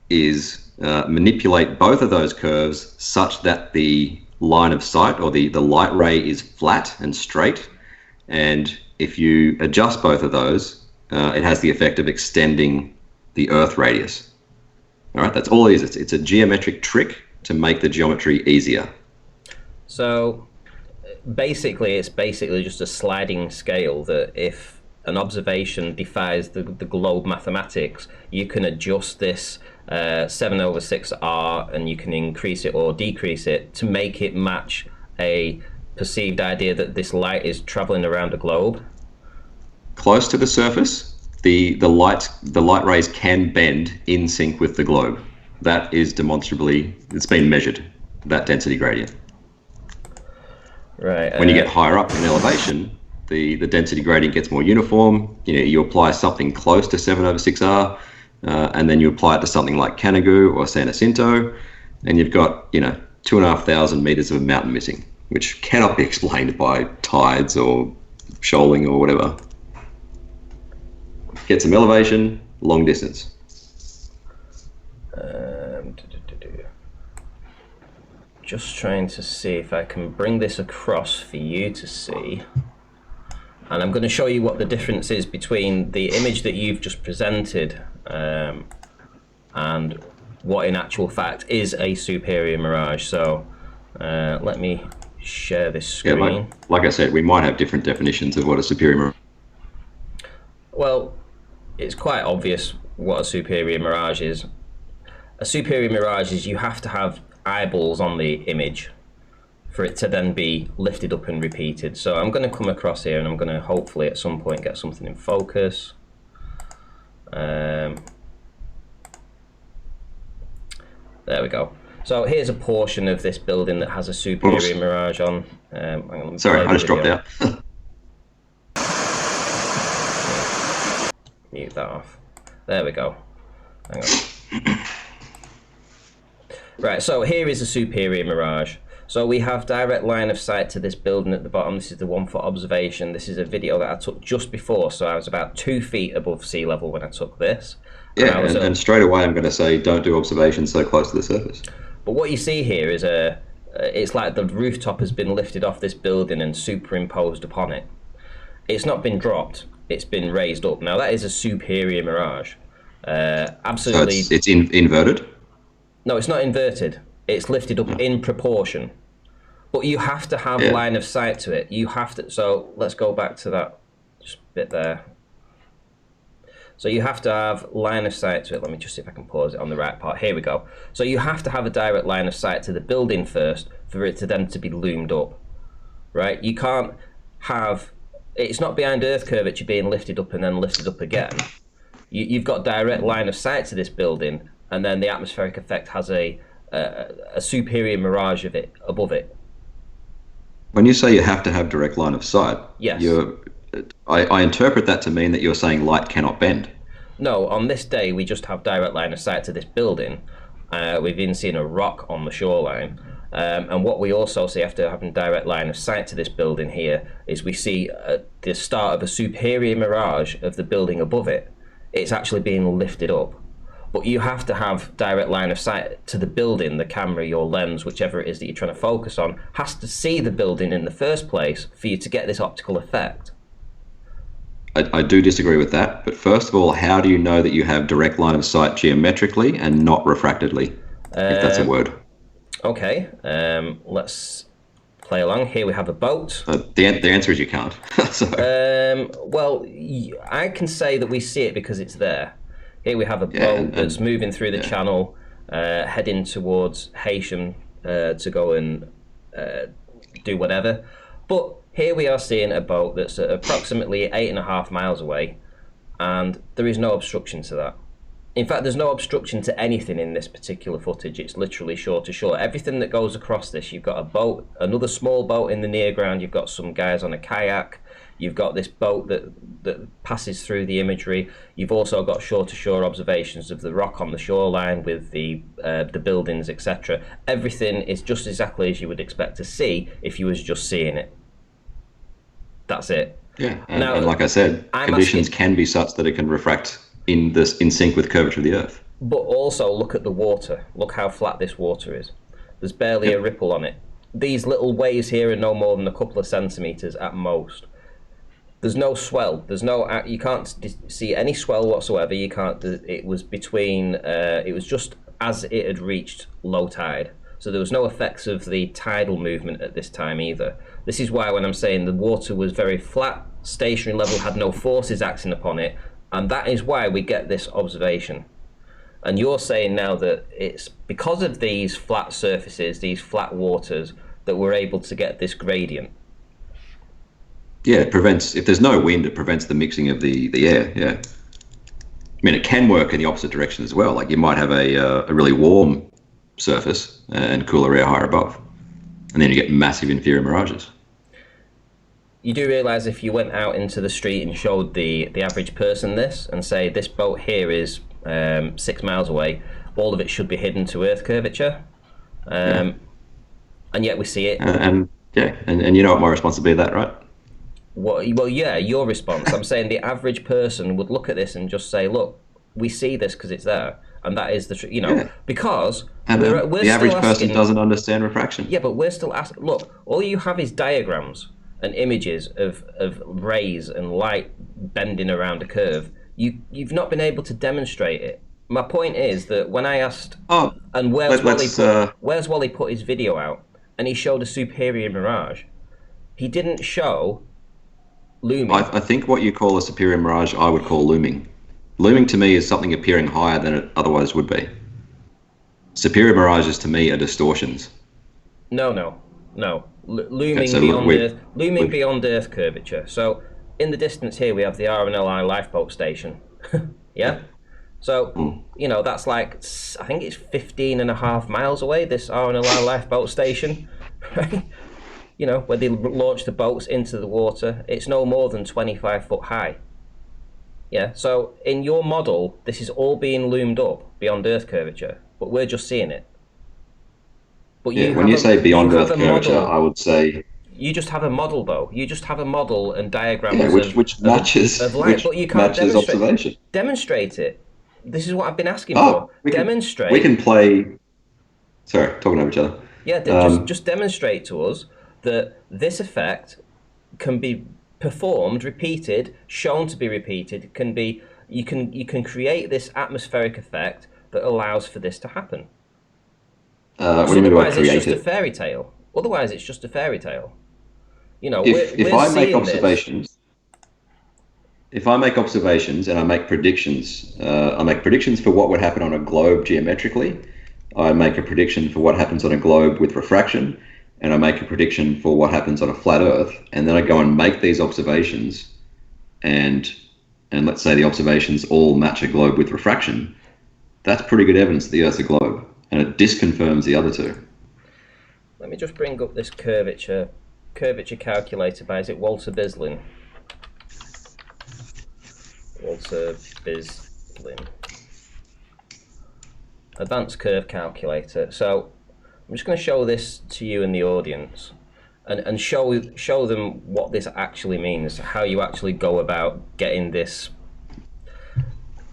is manipulate both of those curves such that the line of sight, or the light ray, is flat and straight. And if you adjust both of those, it has the effect of extending the Earth radius. All right, that's all it is. It's a geometric trick to make the geometry easier. So basically, it's basically just a sliding scale that if an observation defies the globe mathematics, you can adjust this 7/6R, and you can increase it or decrease it to make it match a perceived idea that this light is traveling around a globe. Close to the surface, the light rays can bend in sync with the globe. That is demonstrably, it's been measured, that density gradient. Right. When you get higher up in elevation, the density gradient gets more uniform. You apply something close to 7/6R, and then you apply it to something like Canigou or San Jacinto, and you've got 2,500 meters of a mountain missing, which cannot be explained by tides or shoaling or whatever. Get some elevation, long distance. Just trying to see if I can bring this across for you to see. And I'm going to show you what the difference is between the image that you've just presented and what in actual fact is a superior mirage. So let me share this screen. Yeah, like I said, we might have different definitions of what a superior mirage is. Well, it's quite obvious what a superior mirage is. A superior mirage is you have to have eyeballs on the image for it to then be lifted up and repeated. So I'm going to come across here and I'm going to hopefully at some point get something in focus. There we go. So here's a portion of this building that has a superior mirage on. Sorry, I just dropped out. Mute that off. There we go. Hang on. Right, so here is a superior mirage. So we have direct line of sight to this building at the bottom. This is the 1 foot observation. This is a video that I took just before, so I was about 2 feet above sea level when I took this. Yeah, and straight away I'm going to say don't do observations so close to the surface. But what you see here is it's like the rooftop has been lifted off this building and superimposed upon it. It's not been dropped, it's been raised up. Now that is a superior mirage. Absolutely. So it's inverted? No, it's not inverted. It's lifted up in proportion. But you have to have line of sight to it. You have to. So let's go back to that just bit there. So you have to have line of sight to it. Let me just see if I can pause it on the right part. Here we go. So you have to have a direct line of sight to the building first for it to then to be loomed up, right? You can't have, it's not behind Earth curvature being lifted up and then lifted up again. You've got direct line of sight to this building, and then the atmospheric effect has a superior mirage of it above it. When you say you have to have direct line of sight, yes. I interpret that to mean that you're saying light cannot bend. No, on this day we just have direct line of sight to this building. We've even seen a rock on the shoreline. And what we also see after having direct line of sight to this building here is we see the start of a superior mirage of the building above it. It's actually being lifted up. But you have to have direct line of sight to the building. The camera, your lens, whichever it is that you're trying to focus on, has to see the building in the first place for you to get this optical effect. I do disagree with that, but first of all, how do you know that you have direct line of sight geometrically and not refractedly, if that's a word? Okay, let's play along. Here we have a boat. The answer is you can't. Well, I can say that we see it because it's there. Here we have a boat that's moving through the channel, heading towards Haitian to go and do whatever. But here we are seeing a boat that's approximately 8.5 miles away, and there is no obstruction to that. In fact, there's no obstruction to anything in this particular footage. It's literally shore to shore. Everything that goes across this, you've got a boat, another small boat in the near ground, you've got some guys on a kayak, you've got this boat that passes through the imagery. You've also got shore-to-shore observations of the rock on the shoreline with the buildings, etc. Everything is just exactly as you would expect to see if you was just seeing it. That's it. Yeah, Now, and like I said, I'm conditions asking- can be such that it can refract in sync with curvature of the Earth. But also look at the water. Look how flat this water is. There's barely a ripple on it. These little waves here are no more than a couple of centimeters at most. There's no swell. There's no. You can't see any swell whatsoever. You can't. It was between. It was just as it had reached low tide. So there was no effects of the tidal movement at this time either. This is why when I'm saying the water was very flat, stationary level, had no forces acting upon it, and that is why we get this observation. And you're saying now that it's because of these flat surfaces, these flat waters, that we're able to get this gradient. Yeah, it prevents, if there's no wind, it prevents the mixing of the air, yeah. I mean, it can work in the opposite direction as well. Like you might have a really warm surface and cooler air higher above. And then you get massive inferior mirages. You do realise if you went out into the street and showed the average person this and say this boat here is 6 miles away, all of it should be hidden to Earth curvature. And yet we see it. And you know what my responsibility of that, right? Well, yeah, your response. I'm saying the average person would look at this and just say, look, we see this because it's there. And that is the truth, because we're the average still person asking, doesn't understand refraction. Yeah, but we're still asking, look, all you have is diagrams and images of rays and light bending around a curve. You've not been able to demonstrate it. My point is that when I asked, and where's Wally put his video out, and he showed a superior mirage, he didn't show looming. I think what you call a superior mirage, I would call looming. Looming to me is something appearing higher than it otherwise would be. Superior mirages to me are distortions. No. Looming Okay, so beyond Earth, beyond Earth curvature. So in the distance here we have the RNLI lifeboat station. Yeah. So that's like, I think it's 15.5 miles away. This RNLI lifeboat station, right? Where they launch the boats into the water. It's no more than 25 foot high. Yeah, so in your model, this is all being loomed up beyond Earth curvature, but we're just seeing it. But when you say beyond Earth curvature, I would say... You just have a model, though. You just have a model and diagrams which matches, of light, but you can't matches observation. Demonstrate it. This is what I've been asking for. Demonstrate. We can play... Sorry, talking over each other. Yeah, just demonstrate to us that this effect can be performed, repeated, shown to be repeated. You can create this atmospheric effect that allows for this to happen. What do you mean by create it's just it? a fairy tale. Otherwise, it's just a fairy tale. If I make observations, and I make predictions, for what would happen on a globe geometrically. I make a prediction for what happens on a globe with refraction, and I make a prediction for what happens on a flat Earth, and then I go and make these observations, and let's say the observations all match a globe with refraction. That's pretty good evidence that the Earth's a globe, and it disconfirms the other two. Let me just bring up this curvature calculator by, is it Walter Bislin? Walter Bislin. Advanced curve calculator. So I'm just going to show this to you in the audience and show them what this actually means, how you actually go about getting this.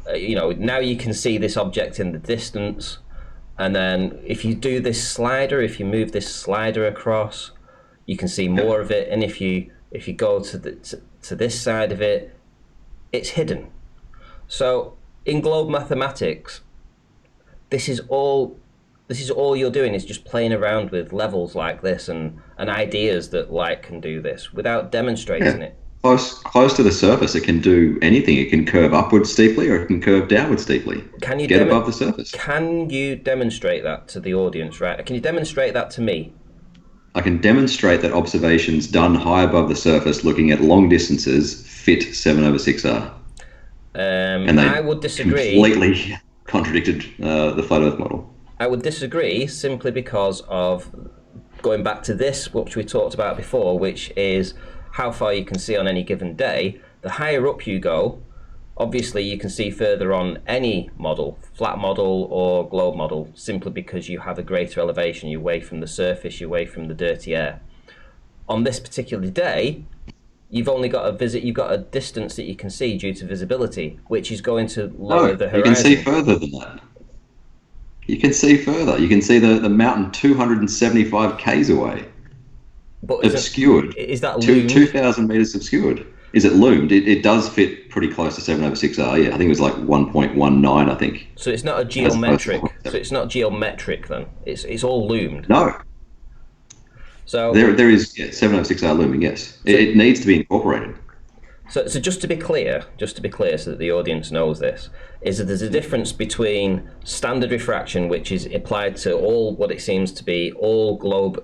Now you can see this object in the distance, and then if you do this slider, if you move this slider across, you can see more of it, and if you go to this side of it, it's hidden. So in globe mathematics, this is all you're doing is just playing around with levels like this and ideas that light can do this without demonstrating it. Close to the surface, it can do anything. It can curve upwards steeply, or it can curve downwards steeply. Can you get above the surface? Can you demonstrate that to the audience? Right? Can you demonstrate that to me? I can demonstrate that observations done high above the surface, looking at long distances, fit 7/6R. And they I would disagree. Completely contradicted the flat Earth model. I would disagree simply because of going back to this, which we talked about before, which is how far you can see on any given day. The higher up you go, obviously you can see further on any model, flat model or globe model, simply because you have a greater elevation, you're away from the surface, you're away from the dirty air. On this particular day, you've only got you've got a distance that you can see due to visibility, which is going to lower the horizon. You can see further than that. You can see further. You can see the mountain 275 k's away. But obscured. Is that loomed? 2,000 meters obscured. Is it loomed? It does fit pretty close to 7/6R. Yeah, I think it was like 1.19. I think. So it's not a geometric. So it's not geometric then. It's all loomed. No. So there is 7/6R looming. Yes, it needs to be incorporated. So just to be clear, so that the audience knows this, is that there's a difference between standard refraction, which is applied to all what it seems to be all globe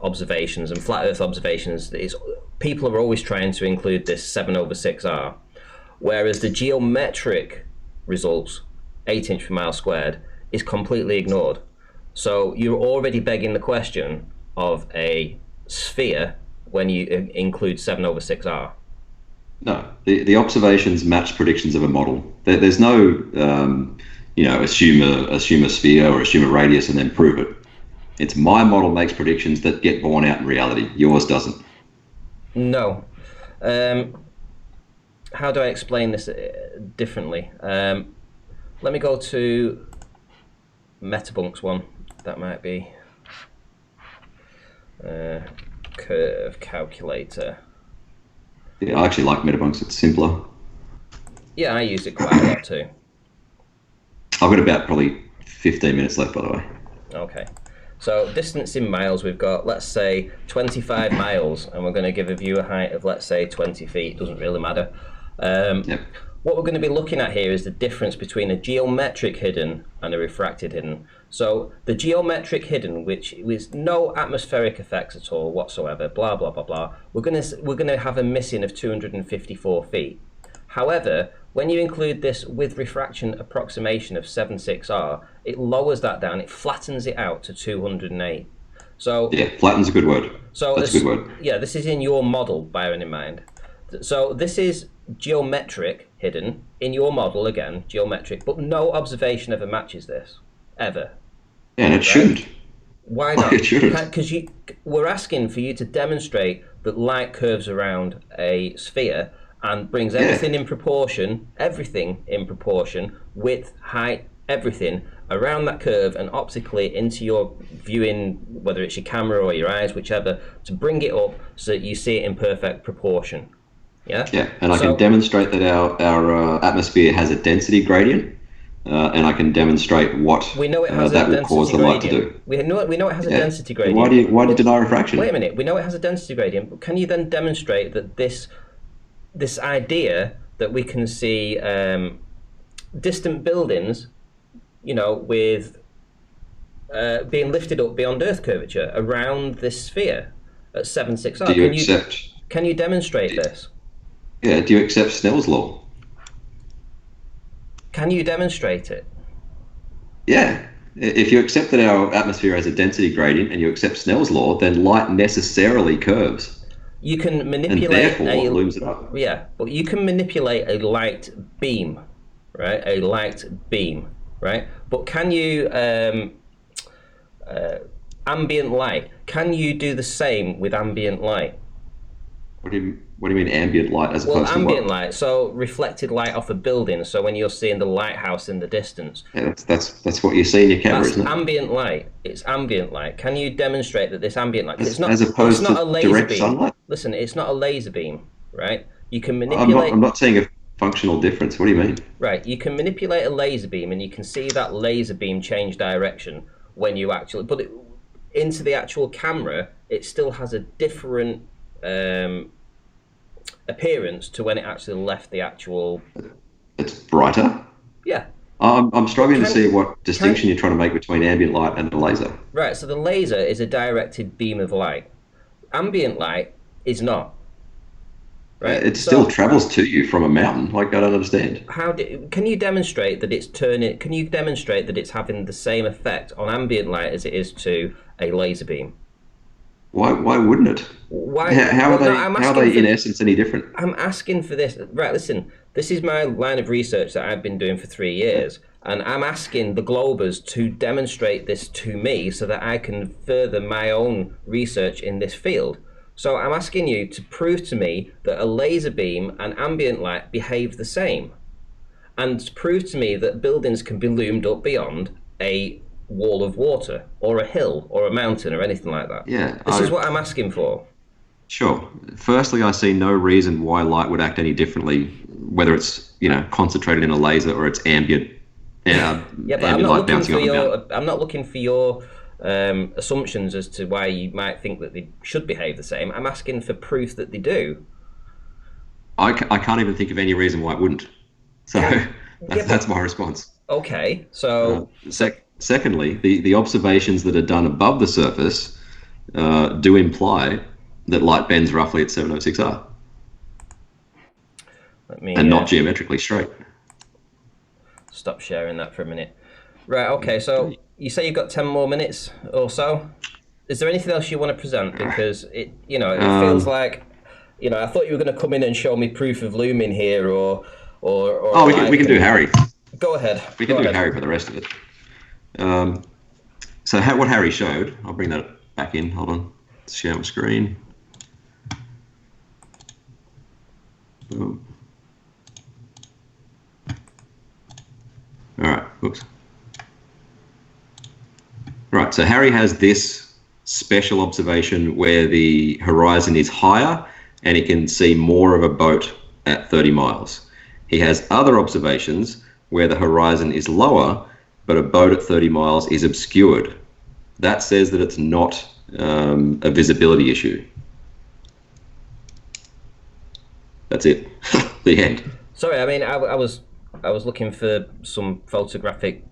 observations and flat Earth observations. People are always trying to include this 7/6R, whereas the geometric results, 8 inch per mile squared, is completely ignored. So you're already begging the question of a sphere when you include 7/6R. No, the observations match predictions of a model. There's no, assume a sphere or assume a radius and then prove it. It's my model makes predictions that get borne out in reality. Yours doesn't. No. How do I explain this differently? Let me go to Metabunk's one. That might be curve calculator. Yeah, I actually like Metabunk's. It's simpler. Yeah, I use it quite a lot too. I've got about probably 15 minutes left, by the way. Okay. So distance in miles, we've got, let's say, 25 miles, and we're going to give a viewer height of, let's say, 20 feet. Doesn't really matter. Yep. What we're going to be looking at here is the difference between a geometric hidden and a refracted hidden. So the geometric hidden, which with no atmospheric effects at all whatsoever, blah blah blah blah, we're going to have a missing of 254 feet. However, when you include this with refraction approximation of 7/6R, it lowers that down. It flattens it out to 208. So yeah, flatten's a good word. So that's a good word. Yeah, this is in your model, bearing in mind. So this is geometric hidden in your model, again geometric, but no observation ever matches this ever. Yeah, and it shouldn't. Why not? It shouldn't. Because we're asking for you to demonstrate that light curves around a sphere and brings everything in proportion, width, height, everything around that curve and optically into your viewing, whether it's your camera or your eyes, whichever, to bring it up so that you see it in perfect proportion. Yeah. Yeah, and I can demonstrate that our atmosphere has a density gradient, and I can demonstrate what we know it has that will cause the light to do. We know it has a density gradient. Why do you deny refraction? Wait a minute. We know it has a density gradient, but can you then demonstrate that this idea that we can see distant buildings, with being lifted up beyond Earth curvature around this sphere at 7/6R? Do you accept? Can you demonstrate this? Yeah. Do you accept Snell's law? Can you demonstrate it? Yeah. If you accept that our atmosphere has a density gradient and you accept Snell's law, then light necessarily curves. You can manipulate, and therefore it looms it up. Yeah, but you can manipulate a light beam, right? A light beam, right? But can you ambient light? Can you do the same with ambient light? What do you mean ambient light as opposed to what? Ambient light, so reflected light off a building. So when you're seeing the lighthouse in the distance. Yeah, that's what you see in your camera, isn't it? Ambient light. It's ambient light. Can you demonstrate that this ambient light? It's not, as opposed to direct sunlight. Listen, it's not a laser beam, right? You can manipulate. I'm not seeing a functional difference. What do you mean? Right, you can manipulate a laser beam, and you can see that laser beam change direction when you actually put it into the actual camera. It still has a different appearance to when it actually left the actual. It's brighter. Yeah. I'm struggling to see what distinction you're trying to make between ambient light and a laser. Right. So the laser is a directed beam of light. Ambient light is not. Right. It still travels to you from a mountain. Like, I don't understand. Can you demonstrate that it's turning? Can you demonstrate that it's having the same effect on ambient light as it is to a laser beam? Why wouldn't it? Why? How are they in essence any different? I'm asking for this. Right, listen, this is my line of research that I've been doing for 3 years, and I'm asking the Globers to demonstrate this to me so that I can further my own research in this field. So I'm asking you to prove to me that a laser beam and ambient light behave the same, and to prove to me that buildings can be loomed up beyond a wall of water or a hill or a mountain or anything like that. Yeah, This is what I'm asking for. Sure. Firstly, I see no reason why light would act any differently, whether it's concentrated in a laser or it's ambient. Yeah, but ambient light bouncing up and down. I'm not looking for your assumptions as to why you might think that they should behave the same. I'm asking for proof that they do. I can't even think of any reason why it wouldn't. So that's my response. Okay, so secondly, the observations that are done above the surface do imply that light bends roughly at 706R. And not geometrically straight. Stop sharing that for a minute. Right, okay, so you say you've got 10 more minutes or so. Is there anything else you want to present? Because it feels like, I thought you were going to come in and show me proof of looming here or we can do Harry. Go ahead. We can do Harry for the rest of it. So what Harry showed, I'll bring that back in. Hold on. Let's share my screen. Boom. All right. Oops. Right. So Harry has this special observation where the horizon is higher and he can see more of a boat at 30 miles. He has other observations where the horizon is lower, but a boat at 30 miles is obscured. That says that it's not a visibility issue. That's it. The end. Sorry, I mean, I was looking for some photographic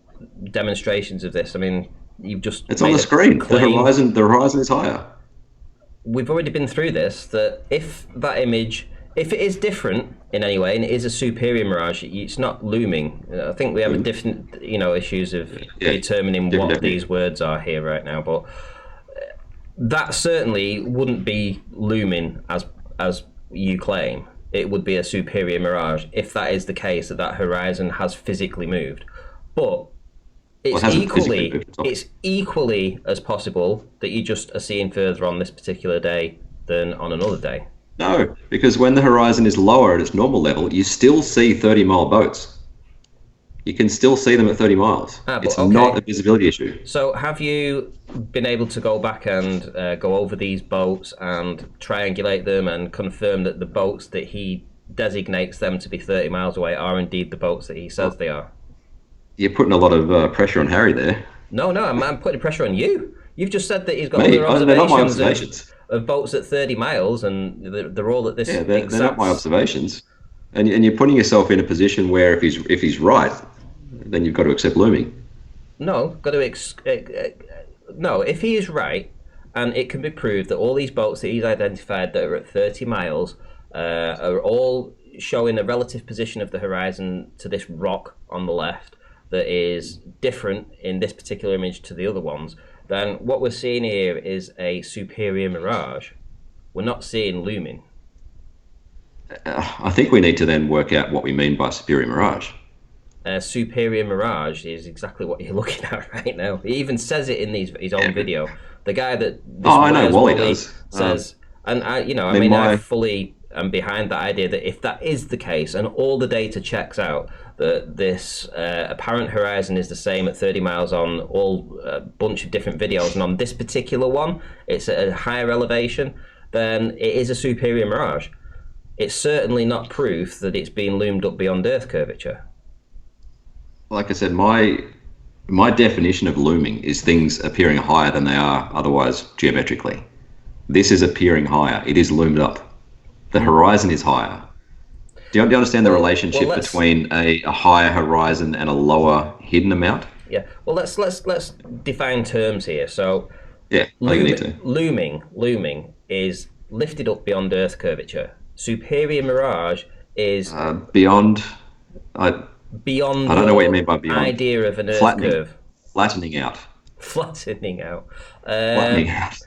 demonstrations of this. I mean, you've just it's on the screen. The horizon is higher. We've already been through this. That if that image, if it is different in any way and it is a superior mirage, it's not looming. I think we have a different, issues of determining what these words are here right now. But that certainly wouldn't be looming as you claim. It would be a superior mirage if that is the case, that horizon has physically moved. But it's equally as possible that you just are seeing further on this particular day than on another day. No, because when the horizon is lower at its normal level, you still see 30-mile boats. You can still see them at 30 miles. It's not a visibility issue. So have you been able to go back and go over these boats and triangulate them and confirm that the boats that he designates them to be 30 miles away are indeed the boats that he says they are? You're putting a lot of pressure on Harry there. No, I'm putting pressure on you. You've just said that he's got other observations of boats at 30 miles and they're all at this. Yeah, they're not my observations. And you're putting yourself in a position where if he's right, then you've got to accept looming. No, no. If he is right, and it can be proved that all these boats that he's identified that are at 30 miles are all showing a relative position of the horizon to this rock on the left that is different in this particular image to the other ones, then what we're seeing here is a superior mirage. We're not seeing looming. I think we need to then work out what we mean by superior mirage. Superior mirage is exactly what you're looking at right now. He even says it in his own video. The guy that I know Wally does says, and I fully am behind that idea that if that is the case, and all the data checks out that this apparent horizon is the same at 30 miles on all a bunch of different videos, and on this particular one, it's at a higher elevation, then it is a superior mirage. It's certainly not proof that it's being loomed up beyond Earth curvature. Like I said, my definition of looming is things appearing higher than they are otherwise geometrically. This is appearing higher. It is loomed up. The horizon is higher. Do you understand the relationship between a higher horizon and a lower hidden amount? Yeah. Well, let's define terms here. So, looming is lifted up beyond Earth curvature. Superior mirage is beyond. Beyond. I don't know what you mean by beyond. Idea of an Earth curve. Flattening out. Flattening out. Flattening out.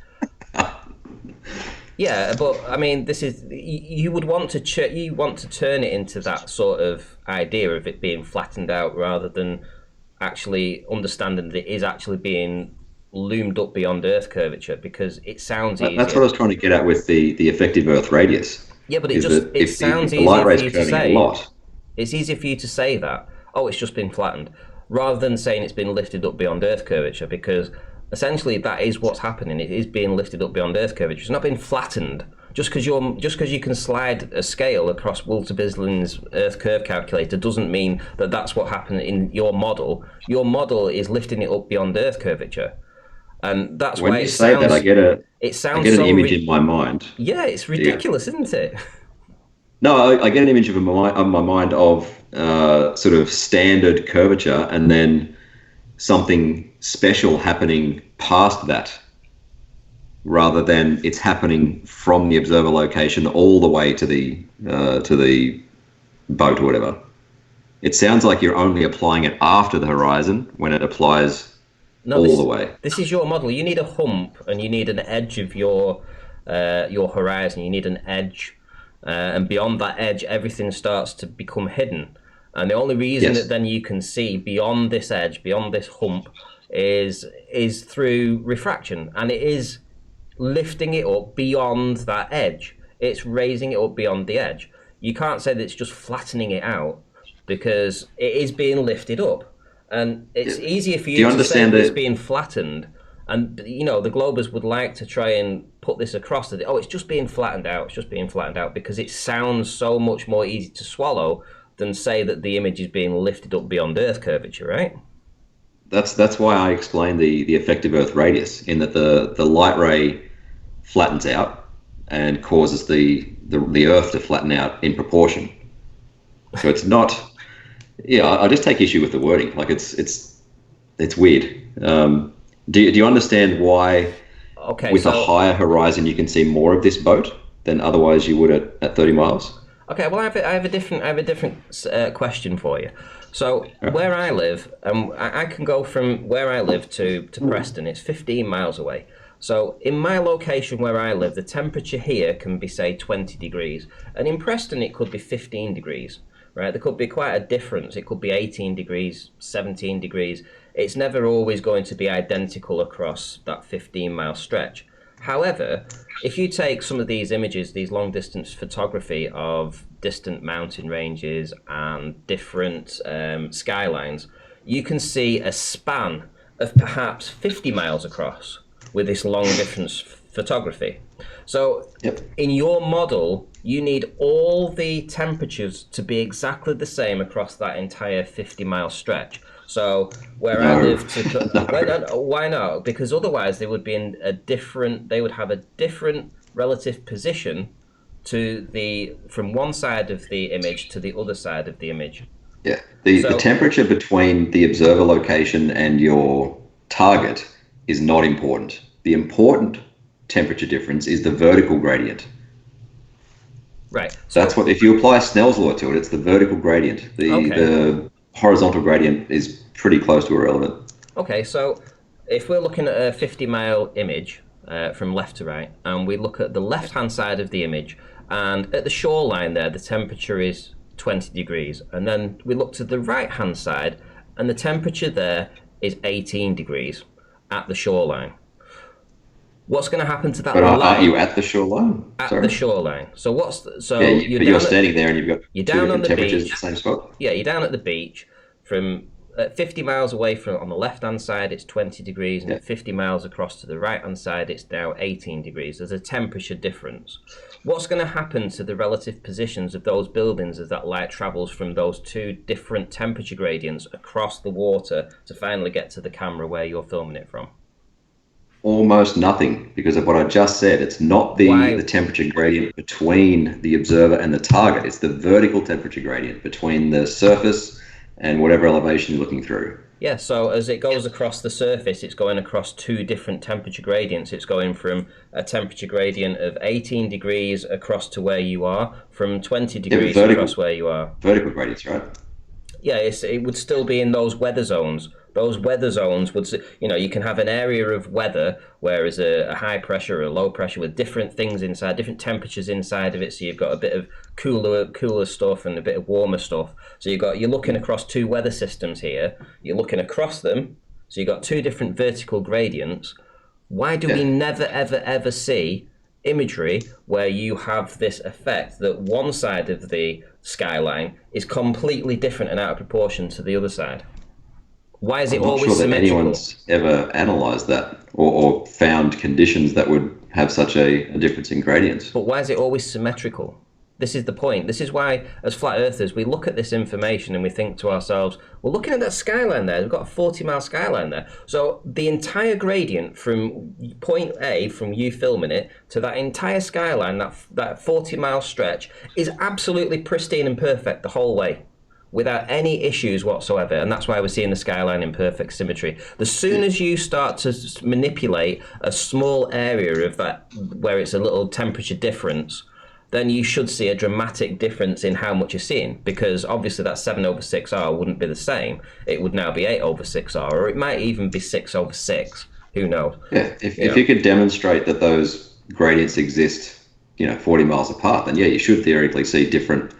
Yeah, but I mean, this is you would want to turn it into that sort of idea of it being flattened out rather than actually understanding that it is actually being loomed up beyond Earth curvature, because it sounds easier. That's what I was trying to get at with the effective Earth radius. Yeah, but Is that it if sounds the light easier for ray's you to curving a say. lot, It's easier for you to say that, oh, it's just been flattened, rather than saying it's been lifted up beyond Earth curvature, because essentially that is what's happening. It is being lifted up beyond Earth curvature. It's not been flattened. Just because you can slide a scale across Walter Bislin's Earth curve calculator doesn't mean that that's what happened in your model. Your model is lifting it up beyond Earth curvature, and that's when why you it say sounds. that, I get It an so image in my mind. yeah, it's ridiculous, isn't it? No, I get an image of my mind of sort of standard curvature, and then something special happening past that, rather than it's happening from the observer location all the way to the boat or whatever. It sounds like you're only applying it after the horizon when it applies all the way. This is your model. You need a hump and you need an edge of your horizon. You need an edge, and beyond that edge, everything starts to become hidden. And the only reason that then you can see beyond this edge, beyond this hump, is through refraction, and it is lifting it up beyond that edge. It's raising it up beyond the edge. You can't say that it's just flattening it out, because it is being lifted up, and it's easier for you to say that it's being flattened. And the Globers would like to try and put this across that it's just being flattened out. It's just being flattened out, because it sounds so much more easy to swallow than say that the image is being lifted up beyond Earth curvature, right? That's why I explained the effective Earth radius, in that the light ray flattens out and causes the Earth to flatten out in proportion. So it's not. Yeah, I just take issue with the wording. Like it's weird. Do you understand why? Okay, with a higher horizon, you can see more of this boat than otherwise you would at 30 miles. Okay, well, I have a different question for you. So where I live, I can go from where I live to Preston. It's 15 miles away. So in my location where I live, the temperature here can be, say, 20 degrees, and in Preston it could be 15 degrees. Right? There could be quite a difference. It could be 18 degrees, 17 degrees. It's never always going to be identical across that 15-mile stretch. However, if you take some of these images, these long-distance photography of distant mountain ranges and different skylines, you can see a span of perhaps 50 miles across with this long-distance photography. So in your model, you need all the temperatures to be exactly the same across that entire 50-mile stretch. So where I live why not? Because otherwise they would be in they would have a different relative position from one side of the image to the other side of the image. Yeah, the temperature between the observer location and your target is not important. The important temperature difference is the vertical gradient. Right. So that's what, if you apply Snell's law to it, it's the vertical gradient. The horizontal gradient is pretty close to irrelevant. Okay, so if we're looking at a 50-mile image from left to right, and we look at the left-hand side of the image, and at the shoreline there, the temperature is 20 degrees, and then we look to the right-hand side, and the temperature there is 18 degrees at the shoreline. What's going to happen to that line? But are you at the shoreline? The shoreline. So you're standing there and you've got you're down on the temperatures beach. At the same spot? Yeah, you're down at the beach. From 50 miles away on the left-hand side, it's 20 degrees, and 50 miles across to the right-hand side, it's now 18 degrees. There's a temperature difference. What's going to happen to the relative positions of those buildings as that light travels from those two different temperature gradients across the water to finally get to the camera where you're filming it from? Almost nothing, because of what I just said. It's not the temperature gradient between the observer and the target. It's the vertical temperature gradient between the surface and whatever elevation you're looking through. Yeah, so as it goes across the surface, it's going across two different temperature gradients. It's going from a temperature gradient of 18 degrees across to where you are, from 20 degrees across where you are. Vertical gradients, right? Yeah, it would still be in those weather zones. Those weather zones would, you can have an area of weather where is a high pressure or a low pressure with different things inside, different temperatures inside of it. So you've got a bit of cooler stuff and a bit of warmer stuff. So you're looking across two weather systems here. You're looking across them. So you've got two different vertical gradients. Why do we never, ever, ever see imagery where you have this effect that one side of the skyline is completely different and out of proportion to the other side? Why is it I'm not always sure that symmetrical? anyone's ever analysed that or found conditions that would have such a difference in gradients. But why is it always symmetrical? This is the point. This is why, as flat earthers, we look at this information and we think to ourselves, we're looking at that skyline there. We've got a 40-mile skyline there. So the entire gradient from point A, from you filming it, to that entire skyline, that 40-mile stretch, is absolutely pristine and perfect the whole way, without any issues whatsoever, and that's why we're seeing the skyline in perfect symmetry. The soon as you start to manipulate a small area of that where it's a little temperature difference, then you should see a dramatic difference in how much you're seeing, because obviously that 7/6R wouldn't be the same. It would now be 8/6R, or it might even be 6/6. Who knows? Yeah, if you could demonstrate that those gradients exist, 40 miles apart, then you should theoretically see different.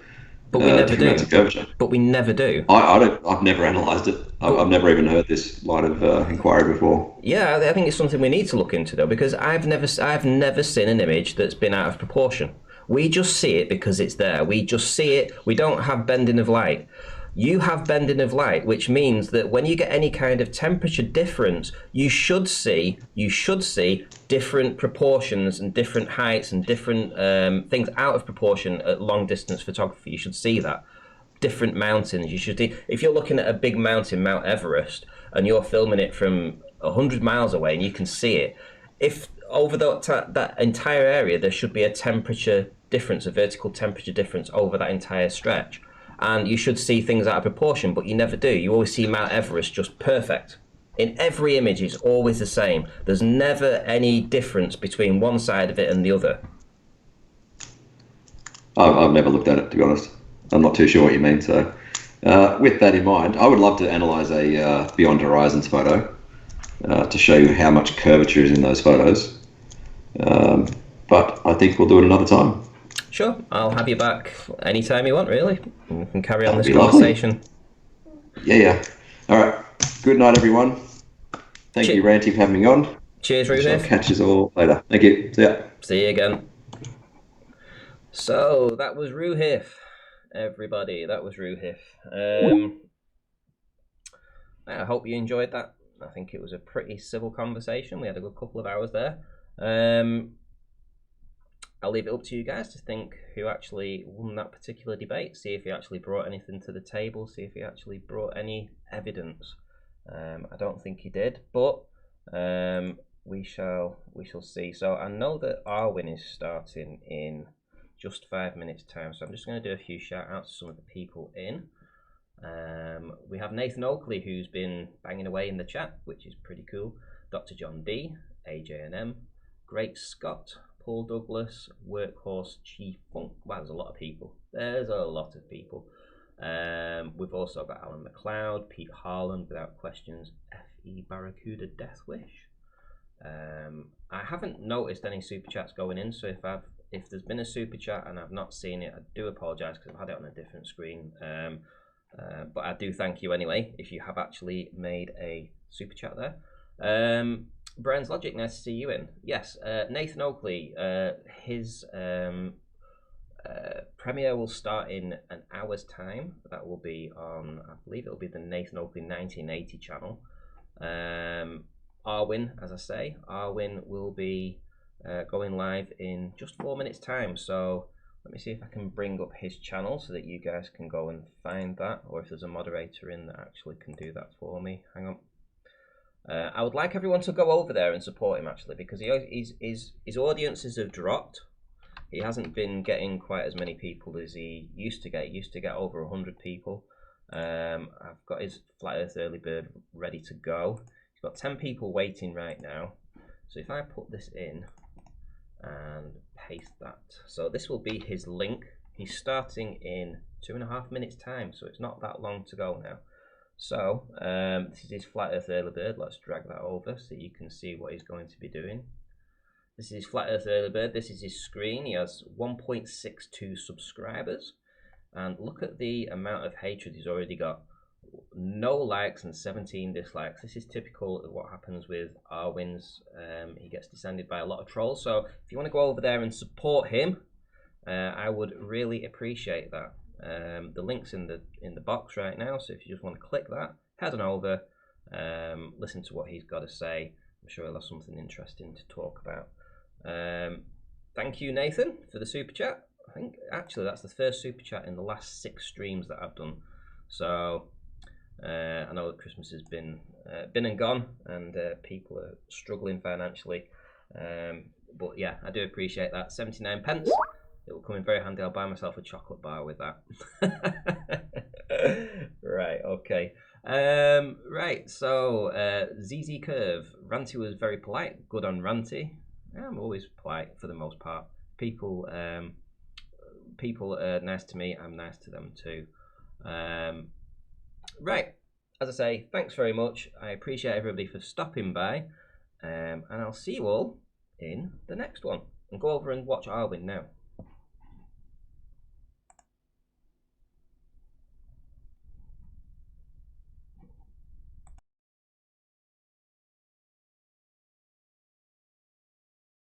But we never do. Amounts of curvature. But we never do. I've never analysed it. I've never even heard this line of inquiry before. Yeah, I think it's something we need to look into though, because I've never seen an image that's been out of proportion. We just see it because it's there. We just see it. We don't have bending of light. You have bending of light, which means that when you get any kind of temperature difference, you should see different proportions and different heights and different things out of proportion at long distance photography. You should see that. Different mountains. You should see, if you're looking at a big mountain, Mount Everest, and you're filming it from 100 miles away and you can see it, if over that entire area there should be a temperature difference, a vertical temperature difference over that entire stretch. And you should see things out of proportion, but you never do. You always see Mount Everest just perfect. In every image, it's always the same. There's never any difference between one side of it and the other. I've never looked at it, to be honest. I'm not too sure what you mean. So, with that in mind, I would love to analyse a Beyond Horizons photo to show you how much curvature is in those photos. But I think we'll do it another time. Sure, I'll have you back anytime you want, really. We can carry on this That'd be conversation. Lovely. Yeah. All right. Good night, everyone. Thank you, Ranty, for having me on. Cheers, I'll Roohif. catch you all later. Thank you. See ya. See you again. So, that was Roohif, everybody. That was Roohif. I hope you enjoyed that. I think it was a pretty civil conversation. We had a good couple of hours there. I'll leave it up to you guys to think who actually won that particular debate. See if he actually brought anything to the table. See if he actually brought any evidence. I don't think he did, but we shall see. So I know that Arwin is starting in just 5 minutes time. So I'm just going to do a few shout outs to some of the people in. We have Nathan Oakley, who's been banging away in the chat, which is pretty cool. Dr. John D, AJNM, Great Scott, Paul Douglas, Workhorse Chief Funk. Wow, there's a lot of people. There's a lot of people. We've also got Alan McLeod, Pete Harlan, Without Questions, FE Barracuda Deathwish. I haven't noticed any super chats going in, so if there's been a super chat and I've not seen it, I do apologise because I've had it on a different screen. But I do thank you anyway if you have actually made a super chat there. Brian's Logic, nice to see you in. Yes, Nathan Oakley, his premiere will start in an hour's time. That will be on, I believe it'll be the Nathan Oakley 1980 channel. Arwin, as I say, Arwin will be going live in just 4 minutes time. So let me see if I can bring up his channel so that you guys can go and find that, or if there's a moderator in that actually can do that for me. Hang on. I would like everyone to go over there and support him actually, because his audiences have dropped. He hasn't been getting quite as many people as he used to get. He used to get over 100 people. I've got his Flat Earth Early Bird ready to go. He's got 10 people waiting right now. So if I put this in and paste that, so this will be his link. He's starting in 2.5 minutes time, so it's not that long to go now. So this is his Flat Earth Early Bird. Let's drag that over so you can see what he's going to be doing. This is his Flat Earth Early Bird. This is his screen. He has 1.62 subscribers, and look at the amount of hatred he's already got. no likes and 17 dislikes. This is typical of what happens with Arwin's. He gets descended by a lot of trolls. So if you want to go over there and support him, I would really appreciate that. The link's in the box right now, so if you just want to click that, head on over, listen to what he's got to say. I'm sure he'll have something interesting to talk about. Thank you, Nathan, for the super chat. I think actually that's the first super chat in the last 6 streams that I've done. So I know that Christmas has been and gone, and people are struggling financially. But yeah, I do appreciate that. 79 pence. It will come in very handy. I'll buy myself a chocolate bar with that. Right, okay. Right, so ZZ Curve. Ranty was very polite. Good on Ranty. Yeah, I'm always polite for the most part. People are nice to me. I'm nice to them too. Right, as I say, thanks very much. I appreciate everybody for stopping by. And I'll see you all in the next one. And go over and watch Arwin now.